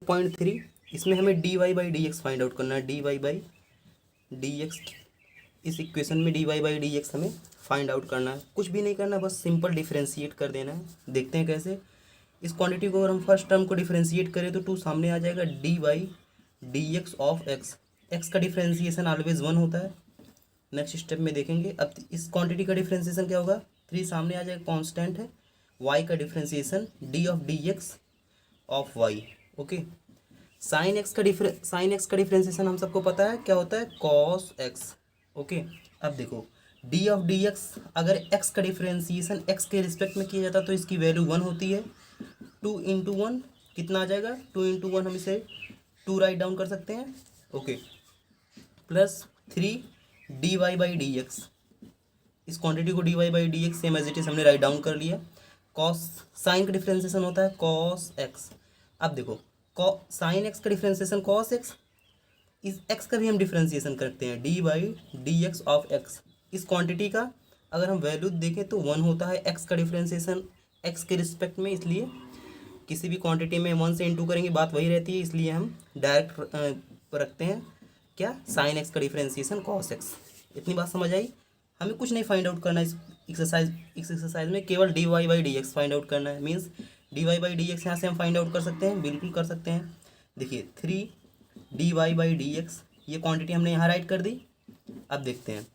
0.3 इसमें हमें dy by D x find out करना है। dy बाई डी एक्स, इस इक्वेशन में dy बाई डी एक्स हमें फाइंड आउट करना है। कुछ भी नहीं करना, बस सिंपल डिफरेंशिएट कर देना है। देखते हैं कैसे। इस क्वांटिटी को अगर हम फर्स्ट टर्म को डिफरेंशिएट करें तो 2 सामने आ जाएगा। D by D x of x, x का डिफरेंशिएशन ऑलवेज 1 होता है। नेक्स्ट स्टेप में देखेंगे। अब इस क्वांटिटी का डिफरेंशिएशन क्या होगा, 3 सामने आ जाएगा, कांस्टेंट है। y का differentiation d of d x of y. Okay, sine x का डिफरेंशिएशन हम सबको पता है क्या होता है, कॉस एक्स। ओके, अब देखो डी ऑफ डी एक्स, अगर एक्स का डिफरेंशिएशन एक्स के रिस्पेक्ट में किया जाता तो इसकी वैल्यू 1 होती है। 2 इंटू 1 कितना आ जाएगा, 2 इंटू 1 हम इसे 2 राइट डाउन कर सकते हैं। Okay, plus 3 d Y by D x, इस क्वांटिटी को d Y by D x same as it is हमने राइट डाउन कर लिया। कॉस, साइन का डिफरेंशिएशन होता है कॉस एक्स। अब देखो साइन एक्स का डिफरेंशिएशन कॉस एक्स, इस एक्स का भी हम डिफरेंशिएशन करते हैं D by D x of x. इस क्वांटिटी का अगर हम वैल्यू देखें तो 1 होता है एक्स का डिफरेंशिएशन एक्स के रिस्पेक्ट में, इसलिए किसी भी क्वांटिटी में 1 से इंटू करेंगे बात वही रहती है, इसलिए हम डायरेक्ट रखते हैं क्या, साइन एक्स का डिफरेंशिएशन कॉस एक्स। इतनी बात समझ आई। हमें कुछ नहीं फाइंड आउट करना इस एक्सरसाइज में, केवल d Y by D x find out करना है। Means d Y by D x यहाँ से हम फाइंड आउट कर सकते हैं, बिल्कुल कर सकते हैं। देखिए 3 d Y by D x, ये क्वांटिटी हमने यहाँ राइट कर दी। अब देखते हैं,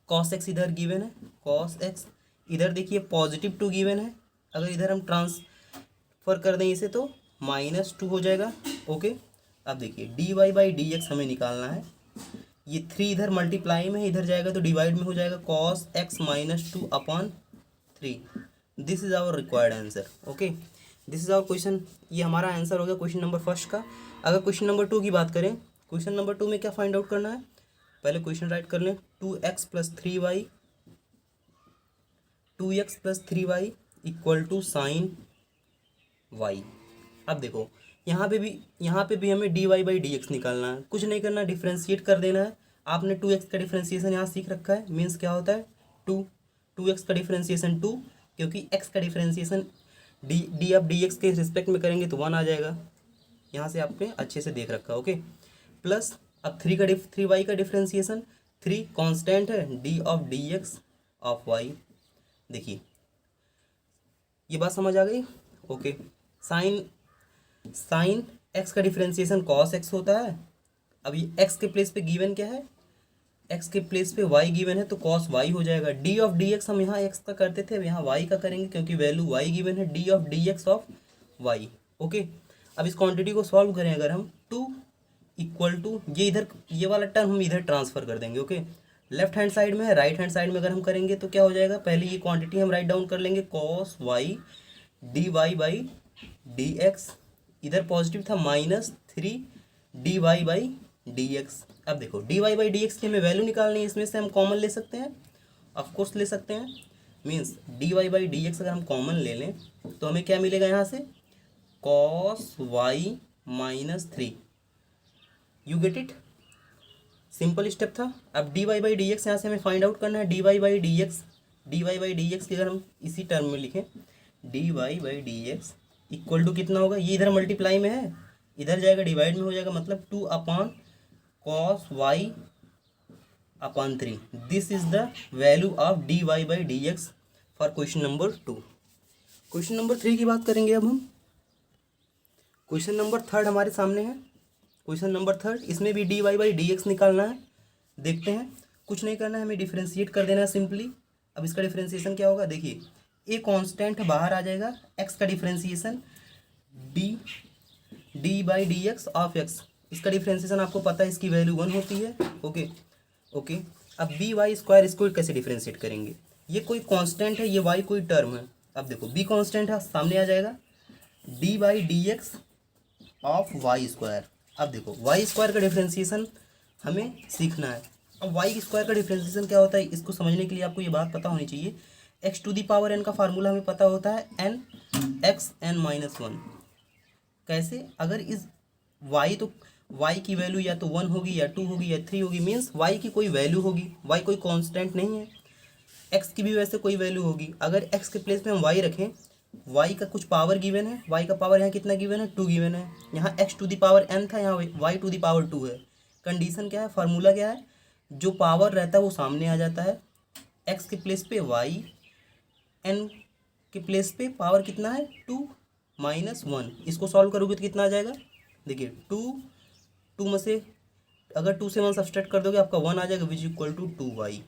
कॉस एक्स इधर गिवन है, कॉस एक्स इधर देखिए +2 गिवन है। अगर इधर हम ट्रांसफर कर दें इसे तो -2 हो जाएगा। ओके, अब देखिए d Y by D x हमें निकालना है। ये 3 इधर मल्टीप्लाई में है, इधर जाएगा तो डिवाइड में हो जाएगा, cos x -2 upon 3। This is our required answer. Okay, this is our question. ये हमारा आंसर हो गया क्वेश्चन नंबर फर्स्ट का। अगर क्वेश्चन नंबर 2 की बात करें, क्वेश्चन नंबर 2 में क्या फाइंड आउट करना है, पहले क्वेश्चन राइट कर लें। 2x + 3y, 2x + 3y equal to sine Y. अब देखो यहाँ पे भी हमें d Y by D x निकालना है। कुछ नहीं करना, डिफ्रेंशिएट कर देना है। आपने 2x का डिफ्रेंशिएशन यहाँ सीख रखा है, मीन्स क्या होता है 2x का डिफ्रेंशिएशन 2, क्योंकि x का differentiation D of d x के रिस्पेक्ट में करेंगे तो 1 आ जाएगा। यहाँ से आपने अच्छे से देख रखा। ओके, प्लस अब 3y का डिफ्रेंशिएशन, 3 कांस्टेंट है, d of d x of y. देखिए ये बात समझ आ गई। ओके, साइन एक्स का डिफरेंशिएशन कॉस एक्स होता है। अब ये एक्स के प्लेस पे गिवन क्या है, एक्स के प्लेस पे वाई गिवन है तो कॉस वाई हो जाएगा। डी ऑफ डी एक्स हम यहाँ एक्स का करते थे, अब यहाँ वाई का करेंगे क्योंकि वैल्यू वाई गिवन है, d of d x of y. Okay, अब इस क्वांटिटी को सॉल्व करें अगर हम, 2 इक्वल टू ये वाला टर्म हम इधर ट्रांसफर कर देंगे। ओके, लेफ्ट हैंड साइड में है, राइट हैंड साइड में अगर हम करेंगे तो क्या हो जाएगा, पहले ये क्वांटिटी हम राइट डाउन कर लेंगे, cos y d Y by D x, इधर पॉजिटिव था -3 d Y by D x. अब देखो d Y by D x की हमें वैल्यू निकालनी है, इसमें से हम कॉमन ले सकते हैं, ऑफकोर्स ले सकते हैं। Means d Y by D x अगर हम कॉमन ले लें तो हमें क्या मिलेगा यहाँ से, cos y -3। You get it, simple step था। अब D Y by D x यहाँ से हमें फाइंड आउट करना है। D Y by D x की अगर हम इसी टर्म में लिखें, d Y by D x equal to कितना होगा, ये इधर मल्टीप्लाई में है, इधर जाएगा डिवाइड में हो जाएगा, मतलब 2 upon cos y upon 3। This is the value of d Y by D x for question number 2। Question number 3 की बात करेंगे अब हम। क्वेश्चन नंबर 3 हमारे सामने है। क्वेश्चन नंबर 3, इसमें भी d Y by D x निकालना है। देखते हैं, कुछ नहीं करना है, हमें डिफ्रेंशिएट कर देना है सिंपली। अब इसका डिफ्रेंशिएशन क्या होगा, देखिए ए कांस्टेंट बाहर आ जाएगा, एक्स का differentiation D by D x of x, इसका डिफरेंशिएशन आपको पता है, इसकी वैल्यू 1 होती है। ओके, अब बी वाई स्क्वायर, इसको कैसे डिफरेंशिएट करेंगे, ये कोई कांस्टेंट है, ये वाई कोई टर्म है। अब देखो बी कांस्टेंट है, सामने आ जाएगा d by D x of y square. अब देखो वाई स्क्वायर का डिफरेंशिएशन हमें सीखना है। अब वाई स्क्वायर का डिफरेंशिएशन क्या होता है, इसको समझने के लिए आपको ये बात पता होनी चाहिए। X to the power n का फार्मूला हमें पता होता है, एन एक्स एन -1। कैसे, अगर इस वाई तो वाई की वैल्यू या तो 1 होगी या 2 होगी या 3 होगी, मीन्स वाई की कोई वैल्यू होगी, वाई कोई कांस्टेंट नहीं है। एक्स की भी वैसे कोई वैल्यू होगी। अगर एक्स के प्लेस पे हम वाई रखें y का कुछ पावर गिवन है, y का पावर यहाँ कितना गिवन है, 2 गिवन है। यहाँ x to the power n था, यहाँ y टू द पावर 2 है। कंडीशन क्या है, फार्मूला क्या है, जो पावर रहता है वो सामने आ जाता है, x के प्लेस पे y, n के प्लेस पे पावर कितना है 2 माइनस 1। इसको सॉल्व करोगे तो कितना आ जाएगा, देखिए 2 में से अगर 2 से 1 सब्सट्रैक्ट कर दोगे आपका 1 आ जाएगा, विच इक्वल टू 2y।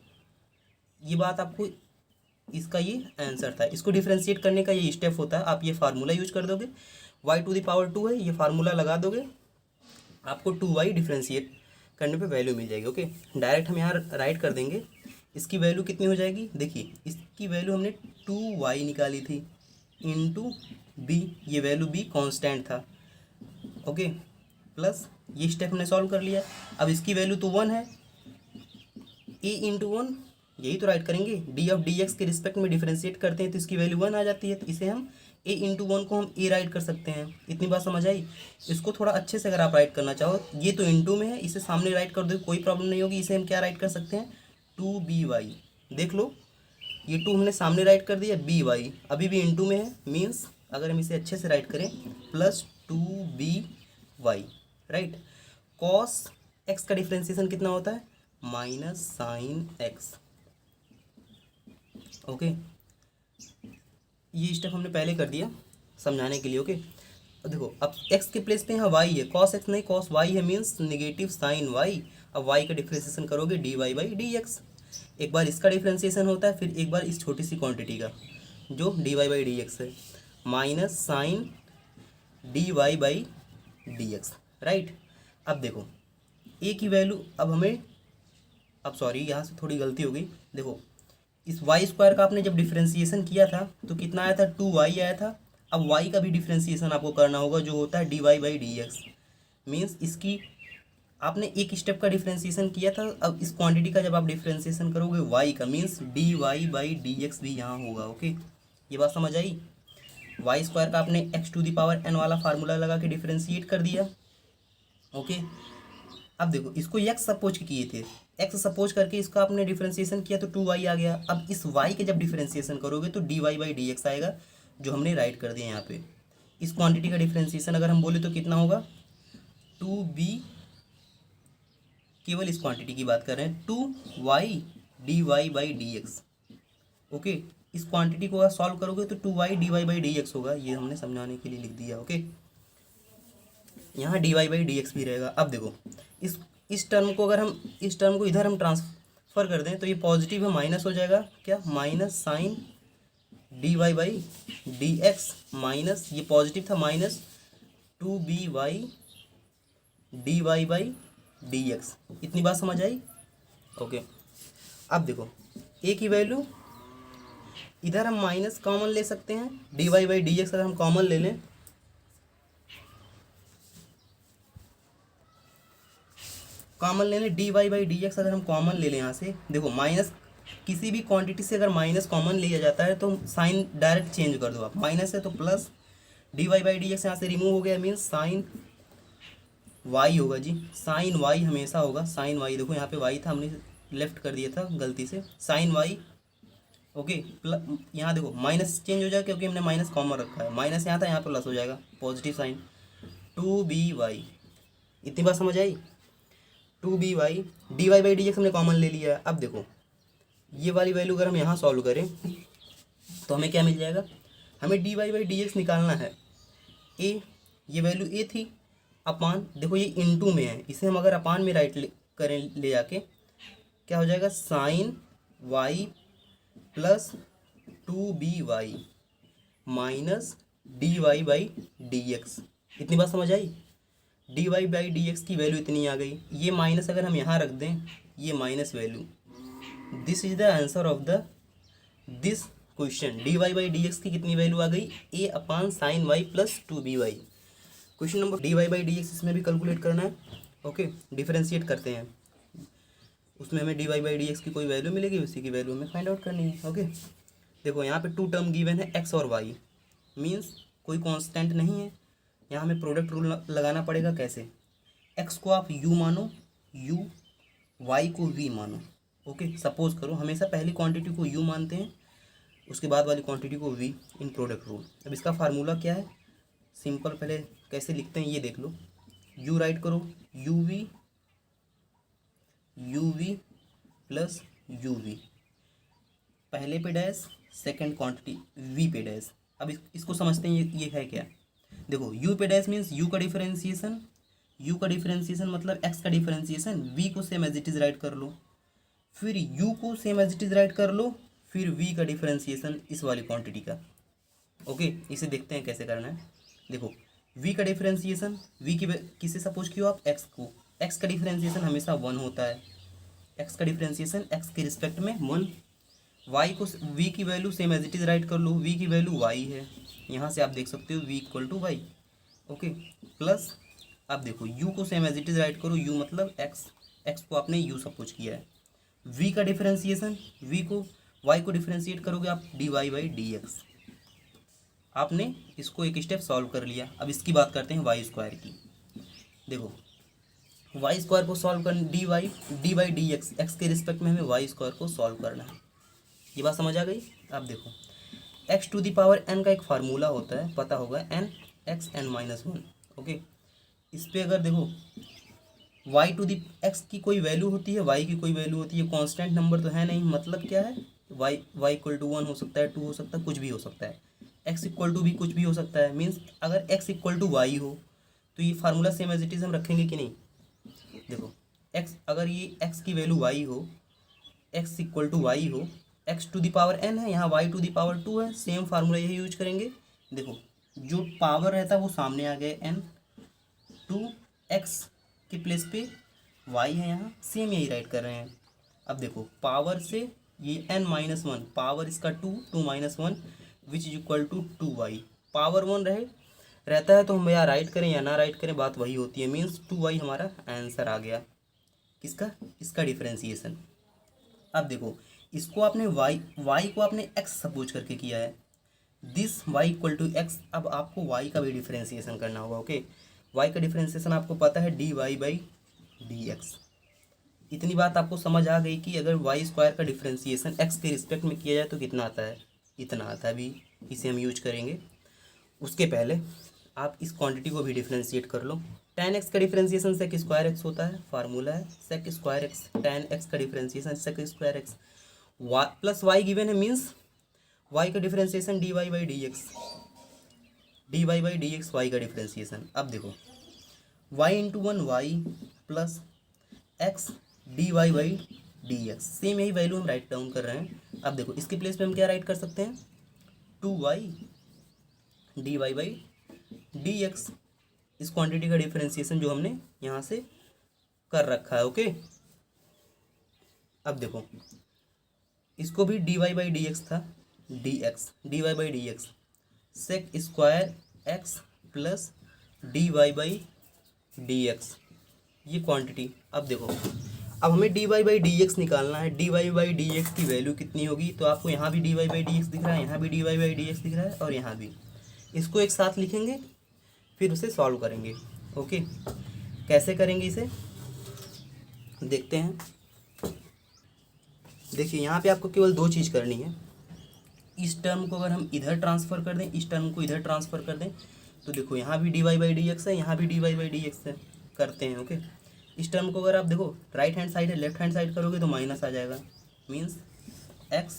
ये बात आपको, इसका ये आंसर था। इसको डिफ्रेंशिएट करने का ये स्टेप होता है, आप ये फार्मूला यूज कर दोगे, y टू द पावर 2 है, ये फार्मूला लगा दोगे, आपको 2y डिफ्रेंशिएट करने पे वैल्यू मिल जाएगी। ओके, डायरेक्ट हम यहाँ राइट कर देंगे। इसकी वैल्यू कितनी हो जाएगी, देखिए इसकी वैल्यू हमने 2y निकाली थी इंटू b, ये वैल्यू b कांस्टेंट था। ओके, प्लस ये स्टेप हमने सॉल्व कर लिया। अब इसकी वैल्यू तो 1 है, a इंटू 1, यही तो राइट करेंगे, d ऑफ dx के रिस्पेक्ट में डिफ्रेंशिएट करते हैं तो इसकी वैल्यू 1 आ जाती है, तो इसे हम a इंटू 1 को हम a राइट कर सकते हैं। इतनी बात समझ आई। इसको थोड़ा अच्छे से अगर आप राइट करना चाहो, ये तो इंटू में है, इसे सामने राइट कर दो कोई प्रॉब्लम नहीं होगी। इसे हम क्या राइट कर सकते हैं, 2by, देख लो ये 2 हमने सामने राइट कर दिया, by अभी भी इंटू में है, मीन्स अगर हम इसे अच्छे से राइट करें plus 2by, right. Cos x का डिफ्रेंसिएशन कितना होता है, माइनस साइन x। ओके, ये स्टेप हमने पहले कर दिया समझाने के लिए। ओके, देखो अब x के प्लेस पे यहाँ y है, cos x नहीं cos y है, मीन्स नेगेटिव साइन y। अब y का डिफ्रेंसिएशन करोगे dy बाई dx। एक बार इसका डिफ्रेंसिएशन होता है, फिर एक बार इस छोटी सी क्वांटिटी का जो dy बाई dx है, minus sine dy by dx, right. अब देखो a की वैल्यू, अब हमें, अब सॉरी यहाँ से थोड़ी गलती हो गई, देखो इस वाई स्क्वायर का आपने जब डिफ्रेंसिएशन किया था तो कितना आया था, 2y आया था। अब y का भी डिफ्रेंसिएशन आपको करना होगा जो होता है dy बाई dx, मीन्स इसकी आपने एक स्टेप का डिफ्रेंसिएशन किया था, अब इस क्वांटिटी का जब आप डिफ्रेंसिएशन करोगे y का, मीन्स dy बाई dx भी यहाँ होगा। ओके, ये बात समझ आई। वाई स्क्वायर का आपने x to the power n वाला फार्मूला लगा के डिफ्रेंशिएट कर दिया। ओके, अब देखो इसको x सपोज किए थे, x सपोज करके इसका आपने डिफ्रेंशिएशन किया तो 2y आ गया। अब इस y के जब डिफ्रेंशिएशन करोगे तो dy बाई dx आएगा, जो हमने राइट कर दिया यहाँ पे। इस क्वांटिटी का डिफ्रेंशिएशन अगर हम बोले तो कितना होगा, 2b, केवल इस क्वांटिटी की बात कर रहे हैं, 2y dy by dx। Okay, इस क्वांटिटी को अगर सॉल्व करोगे तो 2y dy बाई dx होगा, ये हमने समझाने के लिए लिख दिया। ओके, यहाँ dy बाई dx भी रहेगा। अब देखो इस टर्म को, अगर हम इस टर्म को इधर हम ट्रांसफर कर दें तो ये पॉजिटिव है, माइनस हो जाएगा, क्या, minus sine dy by dx, minus ये पॉजिटिव था, minus 2by dy by dx। इतनी बात समझ आई। ओके, अब देखो a की वैल्यू, इधर हम माइनस कॉमन ले सकते हैं, dy बाई dx अगर हम कॉमन ले लें, कॉमन ले लें dy बाई dx अगर हम कॉमन ले लें यहाँ से, देखो माइनस किसी भी क्वांटिटी से अगर माइनस कॉमन लिया जाता है तो साइन डायरेक्ट चेंज कर दो आप, माइनस है तो प्लस, dy बाई dx यहाँ से रिमूव हो गया, मीन्स साइन y होगा जी, साइन y हमेशा होगा, साइन y। देखो यहाँ पे y था, हमने लेफ्ट कर दिया था गलती से, साइन y। ओके, प्लस यहाँ देखो माइनस चेंज हो जाएगा क्योंकि हमने माइनस कॉमन रखा है, माइनस यहाँ था, यहाँ प्लस हो जाएगा, पॉजिटिव साइन 2by। इतनी बात समझ आई। 2by dy बाई dx हमने कॉमन ले लिया है। अब देखो ये वाली वैल्यू अगर हम यहाँ सॉल्व करें तो हमें क्या मिल जाएगा, हमें dy बाई dx निकालना है, a, ये वैल्यू a थी, अपान, देखो ये इनटू में है, इसे हम अगर अपान में राइट करें ले जाके, क्या हो जाएगा, sine y plus 2by minus dy by dx। इतनी बात समझ आई। dy बाई dx की वैल्यू इतनी आ गई, ये माइनस अगर हम यहाँ रख दें, ये minus value, this is the answer of the this question. dy by dx की कितनी वैल्यू आ गई, a upon sign y plus 2by। Question number dy by dx इसमें भी कैलकुलेट करना है। ओके, डिफरेंशिएट करते हैं, उसमें हमें dy बाई dx की कोई वैल्यू मिलेगी, उसी की वैल्यू हमें फाइंड आउट करनी है। ओके, देखो यहाँ पे 2 टर्म गिवन है x और y, मीन्स कोई कांस्टेंट नहीं है, यहाँ हमें प्रोडक्ट रूल लगाना पड़ेगा। कैसे, x को आप u मानो, u, y को v मानो। ओके, सपोज करो, हमेशा पहली क्वांटिटी को u मानते हैं, उसके बाद वाली क्वांटिटी को v इन प्रोडक्ट रूल। अब इसका फार्मूला क्या है, सिंपल, पहले कैसे लिखते हैं ये देख लो। u राइट करो, u v प्लस uv, पहले पे डैश, सेकंड क्वांटिटी v पे डैश। अब इसको समझते हैं ये है क्या। देखो u पे डैश मीन्स u का डिफरेंशिएशन, मतलब x का डिफरेंशिएशन, v को same as it is write कर लो, फिर u को same as it is write कर लो, फिर v का डिफरेंशिएशन इस वाली क्वांटिटी का। ओके, इसे देखते हैं कैसे करना है। देखो v का डिफरेंशिएशन, v की किसे सपोज किया आप, x को, x का डिफरेंशिएशन हमेशा 1 होता है, x का डिफरेंशिएशन x के रिस्पेक्ट में 1। y को v की value same as it is write कर लो, v की वैल्यू y है, यहाँ से आप देख सकते हो v equal to y. Okay, plus अब देखो u को same as it is write करो, u मतलब x को आपने u सपोज किया है, v का डिफरेंशिएशन, v को y को डिफरेंशिएट करोगे आप dy बाई डी एक्स। आपने इसको एक स्टेप सॉल्व कर लिया। अब इसकी बात करते हैं वाई स्क्वायर की। देखो वाई स्क्वायर को सॉल्व कर D by D x, x के रिस्पेक्ट में हमें वाई स्क्वायर को सॉल्व करना है। ये बात समझ आ गई। अब देखो x to the power n का एक फार्मूला होता है, पता होगा, n x n minus 1। Okay, इस पर अगर देखो वाई टू द एक्स की कोई वैल्यू होती है, वाई की कोई वैल्यू होती है, कांस्टेंट नंबर तो है नहीं, मतलब क्या है, वाई इक्वल टू 1 हो सकता है, 2 हो सकता है, कुछ भी हो सकता है, एक्स इक्वल टू भी कुछ भी हो सकता है। मीन्स अगर एक्स इक्वल टू वाई हो तो ये formula same as it is हम रखेंगे कि नहीं। देखो एक्स, अगर ये एक्स की वैल्यू वाई हो, एक्स इक्वल टू वाई हो, x to the power n है, यहाँ वाई टू द पावर 2 है, सेम फार्मूला यही यूज करेंगे। देखो जो पावर रहता है वो सामने आ गया, एन, 2x के प्लेस पे y है, यहाँ सेम यही राइट कर रहे हैं। अब देखो पावर से ये n माइनस 1, पावर इसका 2 minus 1 which is equal to 2y। Power 1 रहता है तो हम या राइट करें या ना राइट करें, बात वही होती है। मीन्स 2y हमारा आंसर आ गया किसका, इसका डिफरेंशिएशन। अब देखो इसको आपने y को आपने x सपोज करके किया है, this y equal to x। अब आपको y का भी डिफरेंशिएशन करना होगा। ओके, y का डिफरेंशिएशन आपको पता है dy बाई डी एक्स। इतनी बात आपको समझ आ गई कि अगर वाई स्क्वायर का डिफरेंशिएशन x के रिस्पेक्ट में किया जाए तो कितना आता है, इतना आता है। अभी इसे हम यूज करेंगे। उसके पहले आप इस क्वांटिटी को भी डिफरेंशिएट कर लो। tan x का डिफरेंशिएशन सेक स्क्वायर x होता है, फार्मूला है sec square x, tan x का differentiation sec square x, plus y given है, मीन्स y का differentiation dy by D x, y का डिफरेंशिएशन। अब देखो y into 1 y plus x dy by D x, same यही value हम write down कर रहे हैं। अब देखो इसके प्लेस पे हम क्या राइट कर सकते हैं, 2y dy by D x, इस क्वांटिटी का डिफरेंशिएशन जो हमने यहाँ से कर रखा है। ओके, अब देखो इसको भी dy बाई डी एक्स था, dy by D x sec square x plus dy by D x, ये क्वांटिटी। अब देखो अब हमें dy बाई डी एक्स निकालना है। dy बाई डी एक्स की वैल्यू कितनी होगी, तो आपको यहाँ भी dy बाई डी एक्स दिख रहा है, यहाँ भी dy बाई डी एक्स दिख रहा है, और यहाँ भी। इसको एक साथ लिखेंगे फिर उसे सॉल्व करेंगे। ओके, कैसे करेंगे इसे देखते हैं। देखिए यहाँ पे आपको केवल दो चीज़ करनी है। इस टर्म को अगर हम इधर ट्रांसफ़र कर दें, इस टर्म को इधर ट्रांसफ़र कर दें, तो देखो यहाँ भी dy बाई डी एक्स है, यहाँ भी dy बाई डी एक्स है, करते हैं। ओके, इस टर्म को अगर आप देखो राइट हैंड साइड है, लेफ्ट हैंड साइड करोगे तो माइनस आ जाएगा, means x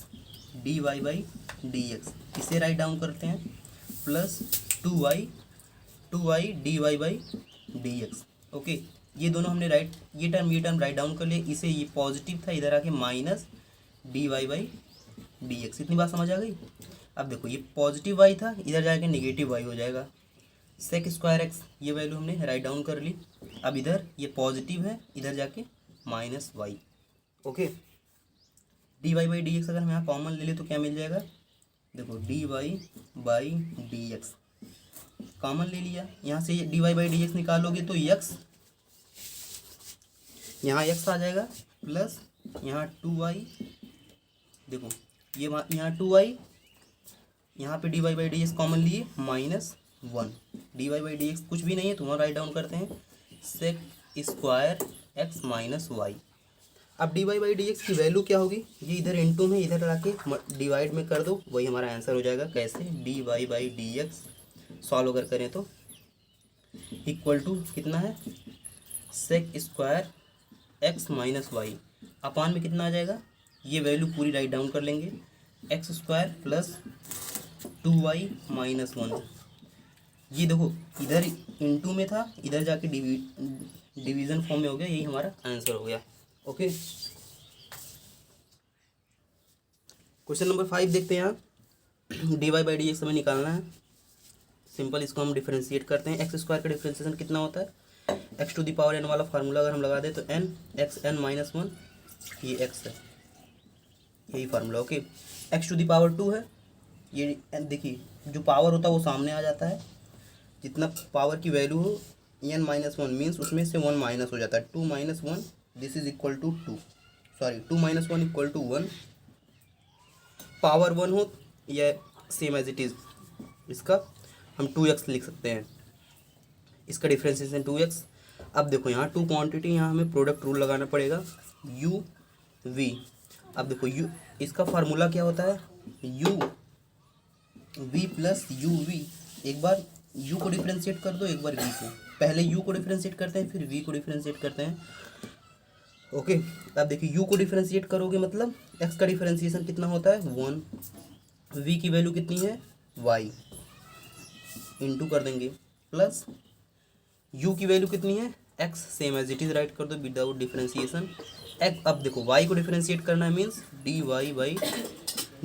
dy by D x, इसे राइट डाउन करते हैं, plus 2y dy by D x. Okay, ये दोनों हमने राइट, ये टर्म राइट डाउन कर लिए। इसे ये पॉजिटिव था, इधर आके minus dy by D x. इतनी बात समझ आ गई। अब देखो ये पॉजिटिव y था, इधर जाके नेगेटिव y हो जाएगा, सेक स्क्वायर x, ये वैल्यू हमने राइट डाउन कर ली। अब इधर ये पॉजिटिव है, इधर जाके minus y। Okay, dy by D x अगर हम यहाँ कॉमन ले लें तो क्या मिल जाएगा, देखो dy by D x common ले लिया, यहाँ से dy बाई डी एक्स निकालोगे तो x, यहाँ x आ जाएगा, प्लस यहाँ 2y, देखो ये यहाँ 2y, यहाँ पे dy by D x common लिए, minus 1, dy by D X कुछ भी नहीं है तो वहाँ राइट डाउन करते हैं, sec square x minus Y. अब D Y by D x की वैल्यू क्या होगी, ये इधर इनटू में इधर लाके डिवाइड में कर दो, वही हमारा आंसर हो जाएगा। कैसे, D Y by D x solve अगर करें तो इक्वल टू कितना है, sec square X minus Y upon में कितना आ जाएगा, ये वैल्यू पूरी राइट डाउन कर लेंगे, x square plus 2y minus 1। ये देखो इधर इनटू में था, इधर जाके डिवीज़न फॉर्म में हो गया, यही हमारा आंसर हो गया। ओके, क्वेश्चन नंबर 5 देखते हैं। यहाँ d Y by D x हमें निकालना है। सिंपल, इसको हम डिफरेंशिएट करते हैं। एक्स स्क्वायर का डिफरेंशिएशन कितना होता है, x to the power n वाला फार्मूला अगर हम लगा दें तो एन एक्स एन माइनस 1, ये एक्स है, यही formula. Okay, x to the power 2 है, ये देखिए जो पावर होता है वो सामने आ जाता है, जितना पावर की वैल्यू हो एन माइनस 1 मीन्स उसमें से 1 माइनस हो जाता है, 2 minus 1 this is equal to 2, sorry 2 minus 1 equal to 1। Power 1 हो या सेम एज इट इज़, इसका हम 2x लिख सकते हैं, इसका डिफरेंशिएशन 2x। अब देखो यहाँ टू क्वांटिटी, यहाँ हमें प्रोडक्ट रूल लगाना पड़ेगा, u v। अब देखो u, इसका फार्मूला क्या होता है, u v plus u v। एक बार u को डिफरेंशिएट कर दो, एक बार v को, पहले u को डिफरेंशिएट करते हैं फिर v को डिफरेंशिएट करते हैं। ओके, अब देखिए u को डिफरेंशिएट करोगे मतलब x का डिफरेंशिएशन कितना होता है 1, v की वैल्यू कितनी है y, इंटू कर देंगे, प्लस u की वैल्यू कितनी है x, same as it is write कर दो विदाउट डिफरेंशिएशन x। अब देखो y को डिफरेंशिएट करना है means d Y by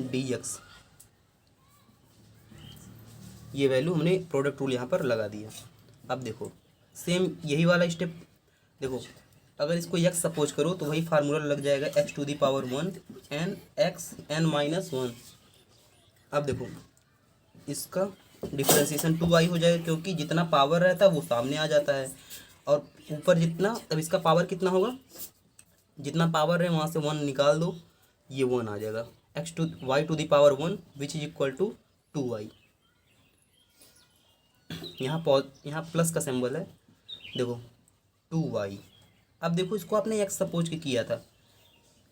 D x, ये वैल्यू हमने प्रोडक्ट रूल यहाँ पर लगा दिया। अब देखो सेम यही वाला स्टेप, देखो अगर इसको x सपोज करो तो वही फार्मूला लग जाएगा, x to the power 1 n x n minus 1। अब देखो इसका डिफरेंशिएशन 2y हो जाएगा, क्योंकि जितना पावर रहता है वो सामने आ जाता है, और ऊपर जितना, तब इसका पावर कितना होगा, जितना पावर है वहाँ से 1 निकाल दो, ये 1 आ जाएगा, x two y to the power 1 which is equal to 2y। यहाँ प्लस का सिंबल है, देखो 2y। अब देखो इसको आपने x सपोज के किया था,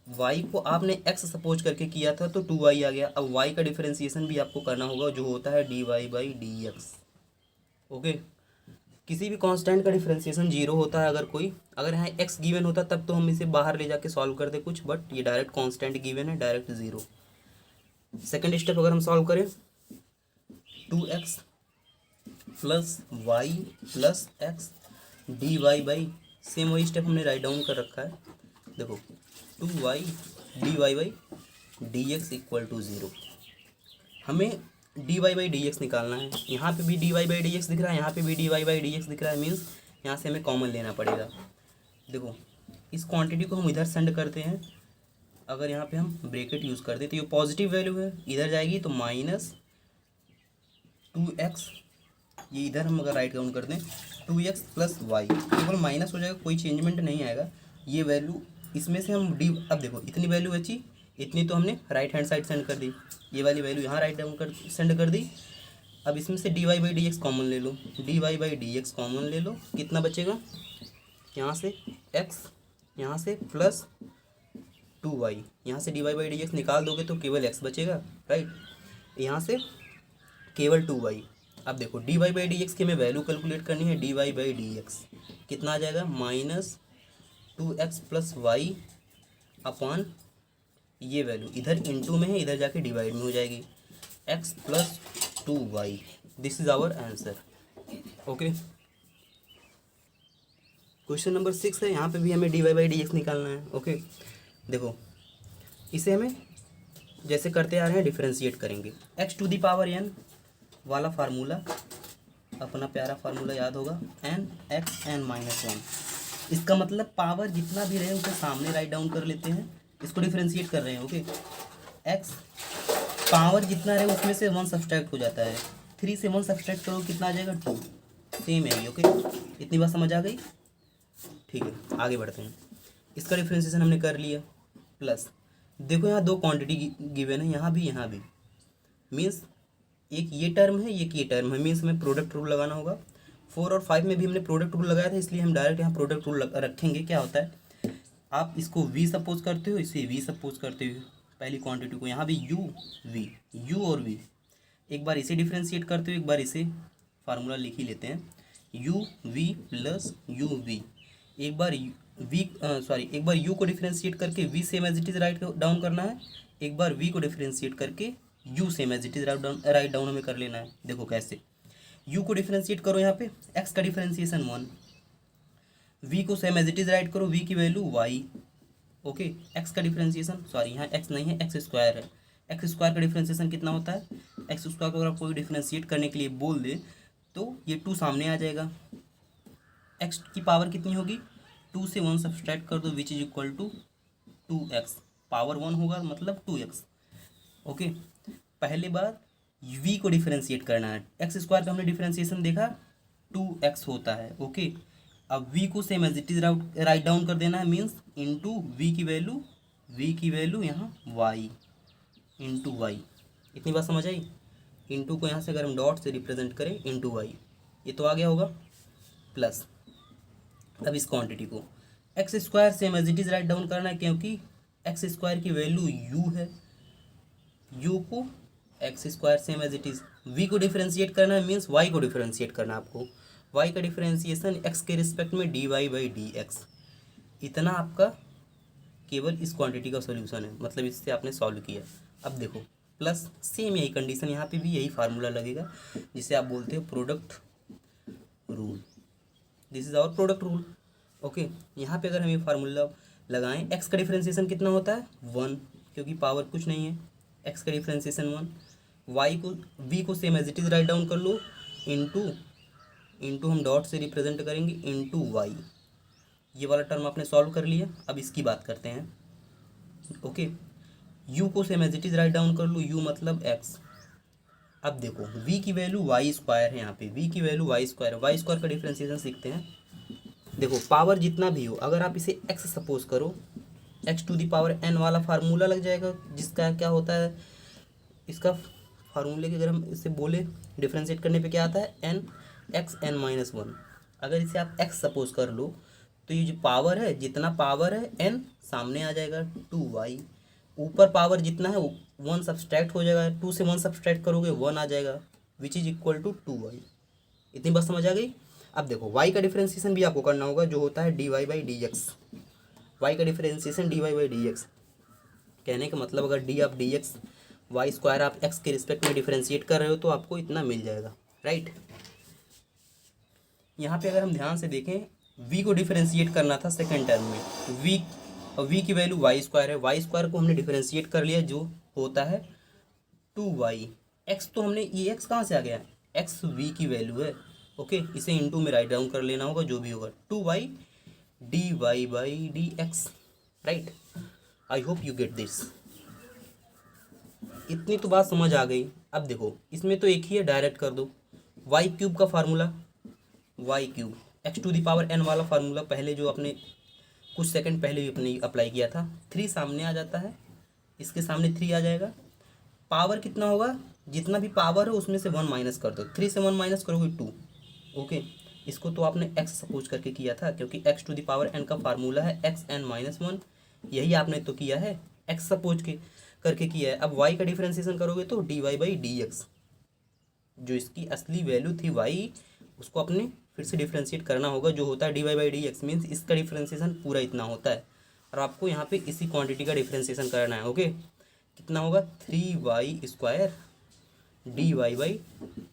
y को आपने x सपोज करके किया था तो 2y आ गया। अब y का डिफरेंशिएशन भी आपको करना होगा, जो होता है D Y by D x. Okay, किसी भी कांस्टेंट का डिफरेंशिएशन 0 होता है, अगर यहाँ x गिवन होता तब तो हम इसे बाहर ले जाके सॉल्व करते कुछ, बट ये डायरेक्ट कांस्टेंट गिवन है, डायरेक्ट 0। सेकंड स्टेप अगर हम सॉल्व करें, 2x plus y plus x d Y by, सेम वही स्टेप हमने राइट डाउन कर रखा है, देखो 2y d Y by D x equal to 0। हमें d Y by D x निकालना है। यहाँ पे भी d Y by D x दिख रहा है, यहाँ पे भी d Y by D x दिख रहा है, मीन्स यहाँ से हमें कॉमन लेना पड़ेगा। देखो इस क्वांटिटी को हम इधर सेंड करते हैं, अगर यहाँ पे हम ब्रैकेट यूज़ कर दें तो ये पॉजिटिव वैल्यू है, इधर जाएगी तो माइनस 2x, ये इधर हम अगर राइट डाउन कर दें 2x प्लस वाई, केवल माइनस हो जाएगा, कोई चेंजमेंट नहीं आएगा। ये वैल्यू इसमें से हम डी, अब देखो इतनी वैल्यू बची, इतनी तो हमने राइट हैंड साइड सेंड कर दी, ये वाली वैल्यू यहाँ राइट डाउन कर सेंड कर दी। अब इसमें से D Y by D x common ले लो, D Y by D x common ले लो, कितना बचेगा, यहाँ से x, यहाँ से प्लस 2y, यहाँ से D Y by D x निकाल दोगे तो केवल x बचेगा, राइट, यहाँ से केवल 2y। अब देखो d Y by D x की हमें वैल्यू कैलकुलेट करनी है, D Y by D x कितना आ जाएगा, minus 2x plus y upon ये वैल्यू इधर इनटू में है, इधर जाके डिवाइड में हो जाएगी, x plus 2y। This is our answer. Okay, question number 6 है, यहाँ पे भी हमें d Y by D x निकालना है। ओके, देखो इसे हमें जैसे करते आ रहे हैं डिफरेंशिएट करेंगे, x to the power n वाला फार्मूला, अपना प्यारा फार्मूला याद होगा, एन एक्स एन माइनस 1। इसका मतलब पावर जितना भी रहे उसे सामने राइट डाउन कर लेते हैं, इसको डिफरेंशिएट कर रहे हैं। ओके, एक्स पावर जितना रहे उसमें से 1 सब्सट्रैक्ट हो जाता है, 3 से 1 सब्सट्रैक्ट करो कितना आ जाएगा 2, सेम है ये। ओके, इतनी बात समझ आ गई, ठीक है आगे बढ़ते हैं। इसका डिफरेंशिएशन हमने कर लिया, प्लस देखो यहाँ दो क्वांटिटी गिवन है, यहाँ भी मीन्स एक ये टर्म है, एक ये टर्म है, मीन्स हमें प्रोडक्ट रूल लगाना होगा। 4 और 5 में भी हमने प्रोडक्ट रूल लगाया था, इसलिए हम डायरेक्ट यहाँ प्रोडक्ट रूल रखेंगे। क्या होता है, आप इसको v सपोज करते हो, इसे v सपोज करते हो, पहली क्वांटिटी को यहाँ भी u v, u और v, एक बार इसे डिफ्रेंशिएट करते हो, एक बार इसे फार्मूला लिख ही लेते हैं u v plus u v। एक बार एक बार u को डिफ्रेंशिएट करके v same as it is write down करना है, एक बार v को डिफ्रेंशिएट करके u same as it is write down हमें कर लेना है। देखो कैसे, u को डिफ्रेंशिएट करो, यहाँ पे x का डिफ्रेंशिएशन 1, v को same as it is write करो, v की वैल्यू y, ओके। x का डिफ्रेंशिएशन, सॉरी यहाँ x नहीं है, x स्क्वायर है, एक्स स्क्वायर का डिफ्रेंशिएशन कितना होता है, एक्स स्क्वायर को अगर आप कोई डिफ्रेंशिएट करने के लिए बोल दे तो ये 2 सामने आ जाएगा, x की पावर कितनी होगी, 2 से 1 सब्सट्रैक्ट कर दो which is equal to 2x, power 1 होगा मतलब 2x, ओके। पहले बार v को डिफ्रेंशिएट करना है, एक्स स्क्वायर का हमने डिफ्रेंशिएशन देखा 2x होता है, ओके। अब v को same as it is write down कर देना है, मीन्स इंटू v की वैल्यू यहाँ y इंटू वाई। इतनी बात समझ आई। इंटू को यहाँ से अगर हम डॉट से रिप्रेजेंट करें इंटू वाई, ये तो आ गया होगा, प्लस अब इस क्वांटिटी को x square same as it is write down करना है, क्योंकि एक्स स्क्वायर की वैल्यू यू है, यू को x square same as it is, v को डिफरेंशिएट करना है, मीन्स वाई को डिफरेंशिएट करना है आपको, वाई का डिफरेंशिएशन एक्स के रिस्पेक्ट में d Y by D x. इतना आपका केवल इस क्वांटिटी का सॉल्यूशन है, मतलब इससे आपने सॉल्व किया। अब देखो प्लस सेम यही कंडीशन, यहाँ पे भी यही फार्मूला लगेगा जिसे आप बोलते हो product rule, this is our product rule, okay. यहाँ पे अगर हम ये फार्मूला लगाएं, एक्स का डिफरेंशिएशन कितना होता है 1, क्योंकि पावर कुछ नहीं है, एक्स का डिफरेंशिएशन 1, वाई को वी को same as it is write down कर लो, इंटू हम डॉट से रिप्रेजेंट करेंगे इंटू वाई। ये वाला टर्म आपने सॉल्व कर लिया। अब इसकी बात करते हैं, ओके। u को same as it is write down कर लो, u मतलब x। अब देखो v की वैल्यू वाई स्क्वायर है, यहाँ पे v की वैल्यू वाई स्क्वायर है, वाई स्क्वायर का डिफरेंशिएशन सीखते हैं। देखो पावर जितना भी हो, अगर आप इसे x सपोज करो, x to the power n वाला फार्मूला लग जाएगा, जिसका क्या होता है, इसका फार्मूले की अगर हम इसे बोले डिफ्रेंशिएट करने पे क्या आता है, n x n माइनस 1। अगर इसे आप x सपोज कर लो तो ये जो पावर है, जितना पावर है n सामने आ जाएगा 2y, ऊपर पावर जितना है 1 सब्सट्रैक्ट हो जाएगा, 2 से 1 सब्सट्रैक्ट करोगे 1 आ जाएगा, विच इज इक्वल टू 2y। इतनी बात समझ आ गई। अब देखो y का डिफरेंशिएशन भी आपको करना होगा, जो होता है D Y by D X. Y का differentiation D Y by D X, कहने का मतलब अगर डी आप डी एक्स वाई स्क्वायर आप x के रिस्पेक्ट में डिफरेंशिएट कर रहे हो तो आपको इतना मिल जाएगा, राइट। यहाँ पे अगर हम ध्यान से देखें, v को डिफरेंशिएट करना था सेकेंड टर्म में, v की वैल्यू वाई स्क्वायर है, वाई स्क्वायर को हमने डिफरेंशिएट कर लिया जो होता है 2y। x तो हमने, ये x कहाँ से आ गया, x v की वैल्यू है, ओके। इसे इंटू में राइट डाउन कर लेना होगा, जो भी होगा 2y d Y by D x, right. I hope you get this. इतनी तो बात समझ आ गई। अब देखो इसमें तो एक ही है, डायरेक्ट कर दो, वाई क्यूब का formula, y cube x to the power n वाला फार्मूला, पहले जो अपने कुछ सेकंड पहले भी अपने अप्लाई किया था। 3 सामने आ जाता है, इसके सामने 3 आ जाएगा, पावर कितना होगा, जितना भी पावर है उसमें से 1 माइनस कर दो, 3 से 1 माइनस करोगे 2, ओके। इसको तो आपने x सपोज करके किया था, क्योंकि x to the power n का फार्मूला है एक्स एन माइनस 1, यही आपने तो किया है, x सपोज के करके किया है। अब y का डिफरेंशिएशन करोगे तो d Y by D x, जो इसकी असली वैल्यू थी y, उसको अपने फिर से डिफरेंशिएट करना होगा, जो होता है D Y by D x, means इसका डिफरेंशिएशन पूरा इतना होता है, और आपको यहाँ पे इसी क्वांटिटी का डिफरेंशिएशन करना है, ओके। कितना होगा 3y square D Y by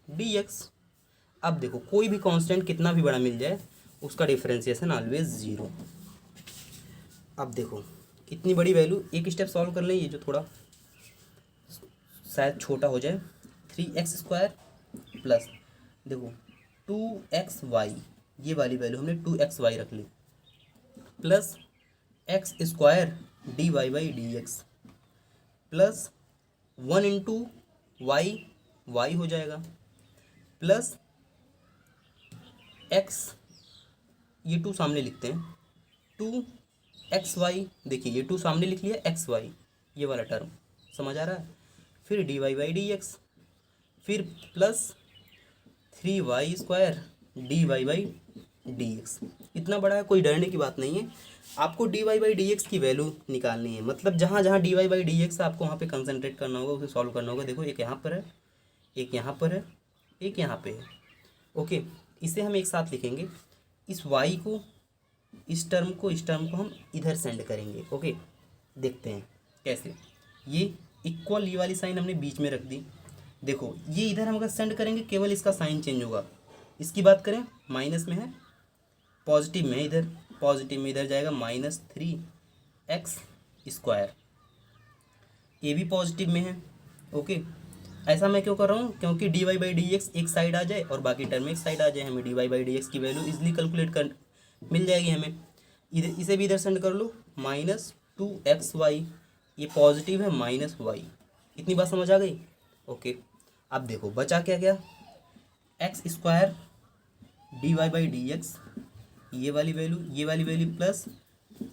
D x. अब देखो कोई भी कांस्टेंट कितना भी बड़ा मिल जाए, उसका डिफरेंशिएशन ऑलवेज 0। अब देखो इतनी बड़ी वैल्यू, एक स्टेप सॉल्व कर लें, ये जो थोड़ा शायद छोटा हो जाए, 3x स्क्वायर प्लस देखो 2xy, ये वाली वैल्यू हमने 2xy रख ली, plus x square D Y by D x, plus 1 into Y, Y हो जाएगा, प्लस x, ये 2 सामने लिखते हैं, 2xy, देखिए ये 2 सामने लिख लिया, xy ये वाला टर्म समझ आ रहा है, फिर D Y by D X, फिर plus 3y square D Y by D x. इतना बड़ा है, कोई डरने की बात नहीं है। आपको d Y by D x की वैल्यू निकालनी है, मतलब जहाँ जहाँ d Y by D x आपको वहाँ पे कंसंट्रेट करना होगा, उसे सॉल्व करना होगा। देखो एक यहाँ पर है, एक यहाँ पर है, एक यहाँ पे है। ओके, इसे हम एक साथ लिखेंगे। इस वाई को, इस टर्म को हम इधर सेंड करेंगे। ओके, देखते हैं कैसे। ये इक्वल ये वाली साइन हमने बीच में रख दी। देखो ये इधर हम अगर सेंड करेंगे केवल इसका साइन चेंज होगा। इसकी बात करें, माइनस में है, पॉजिटिव में है, इधर पॉजिटिव में इधर जाएगा -3x²। ये भी पॉजिटिव में है। ओके, ऐसा मैं क्यों कर रहा हूँ, क्योंकि d Y by D x एक साइड आ जाए और बाकी टर्म एक साइड आ जाए, हमें d Y by D x की वैल्यू इजीली कैलकुलेट कर मिल जाएगी हमें। इधर इसे भी इधर सेंड कर लो, -2xy, ये पॉजिटिव है -y। इतनी बात समझ आ गई। ओके, अब देखो बचा क्या क्या, x² d Y by D x, ये वाली value plus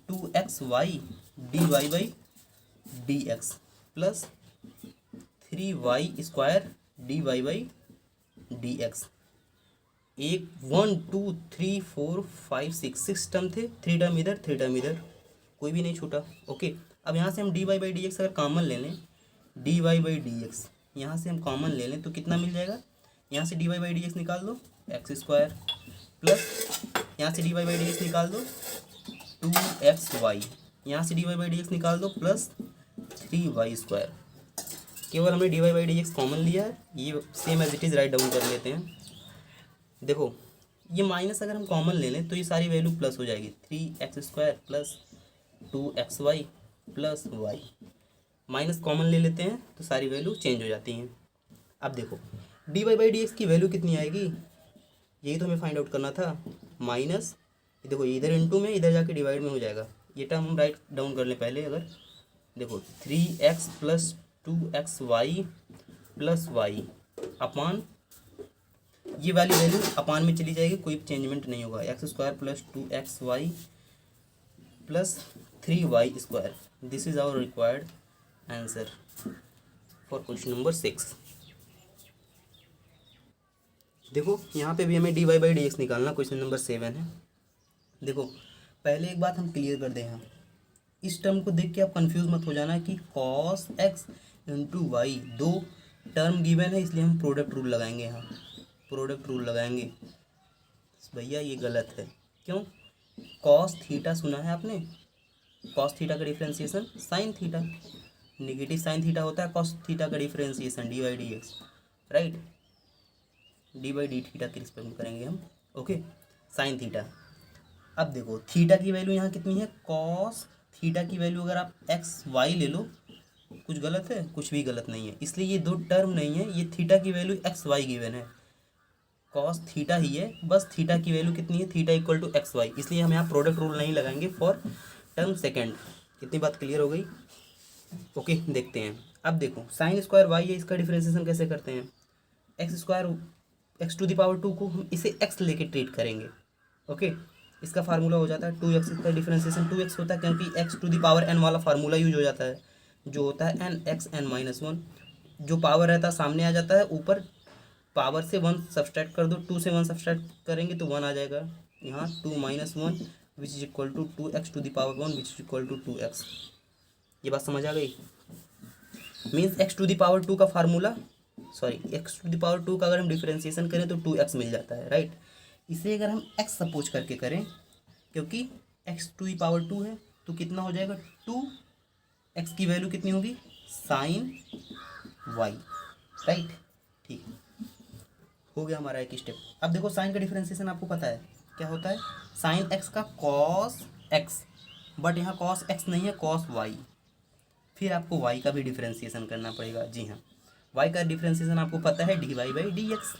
2xy d Y by D x plus 3y² d Y by D x. एक 1 2 3 4 5 6 टर्म थे, 3 टर्म इधर 3 टर्म इधर, कोई भी नहीं छूटा। ओके, अब यहाँ से हम d Y by D x अगर कॉमन ले लें, d Y by D x यहाँ से हम कॉमन ले लें तो कितना मिल जाएगा, यहाँ से D Y by D x निकाल दो x² प्लस यहाँ से D Y by D x निकाल दो 2xy, यहाँ से D Y by D x निकाल दो प्लस 3y²। केवल हमने d Y by D x common लिया है, ये same as it is write down कर लेते हैं। देखो ये माइनस अगर हम कॉमन ले लें तो ये सारी वैल्यू प्लस हो जाएगी, 3x² plus 2xy plus y। Minus common ले लेते हैं तो सारी वैल्यू चेंज हो जाती हैं। अब देखो d Y by D x की वैल्यू कितनी आएगी, यही तो हमें फाइंड आउट करना था। माइनस, देखो इधर इंटू में इधर जाके डिवाइड में हो जाएगा, ये टर्म हम राइट डाउन कर लें पहले। अगर देखो 3x plus 2xy plus y अपान, ये वाली वैल्यू अपान में चली जाएगी, कोई चेंजमेंट नहीं होगा। x² plus 2xy plus 3y²। This is our required answer for question number 6। देखो यहाँ पे भी हमें d Y by D x निकालना, क्वेश्चन नंबर 7 है। देखो पहले एक बात हम क्लियर कर दें, यहाँ इस टर्म को देख के आप कंफ्यूज मत हो जाना कि cos x इंटू वाई, दो टर्म गिवन है इसलिए हम प्रोडक्ट रूल लगाएंगे। यहाँ प्रोडक्ट रूल लगाएंगे भैया, ये गलत है। क्यों, cos थीटा सुना है आपने, cos थीटा का differentiation sin theta, negative sin theta होता है cos थीटा का differentiation d y d x, right, d by d theta के रिस्पेक्ट में करेंगे हम। Okay, sine theta. अब देखो थीटा की वैल्यू यहाँ कितनी है, कॉस थीटा की वैल्यू अगर आप एक्स वाई ले लो, कुछ गलत है, कुछ भी गलत नहीं है, इसलिए ये दो टर्म नहीं है, ये थीटा की वैल्यू एक्स वाई गिवन है, कॉस थीटा ही है, बस थीटा की वैल्यू कितनी है, theta equal to x y, इसलिए हम यहाँ प्रोडक्ट रूल नहीं लगाएंगे फॉर टर्म सेकेंड। इतनी बात क्लियर हो गई। ओके, देखते हैं। अब देखो sin² वाई है, इसका डिफ्रेंसिएशन कैसे करते हैं, x² x⁻² को हम इसे x लेके ट्रीट करेंगे। ओके, इसका फार्मूला हो जाता है 2x, इसका डिफरेंशिएशन 2x होता है क्योंकि x⁻n वाला फार्मूला यूज हो जाता है, जो होता है n(x(n-1), जो पावर रहता है सामने आ जाता है, ऊपर पावर से 1 सब्सट्रैक्ट कर दो, 2 से 1 सब्सट्रैक्ट करेंगे तो 1 आ जाएगा, यहाँ 2 - 1 which is equal to 2x⁻1 which is equal to 2x। ये बात समझ आ गई। मीन्स x⁻2 का फार्मूला, सॉरी x⁻2 का अगर हम डिफरेंशिएशन करें तो 2x मिल जाता है, राइट। इसे अगर हम x सपोज करके करें, क्योंकि x⁻2 है तो कितना हो जाएगा 2x की वैल्यू कितनी होगी sin y, राइट। ठीक हो गया हमारा एक स्टेप। अब देखो साइन का डिफरेंशिएशन आपको पता है क्या होता है, sin x का cos x, बट यहाँ cos x नहीं है cos y, फिर आपको y का भी डिफरेंशिएशन करना पड़ेगा। जी हाँ, y का डिफरेंशिएशन आपको पता है dy बाई डी एक्स,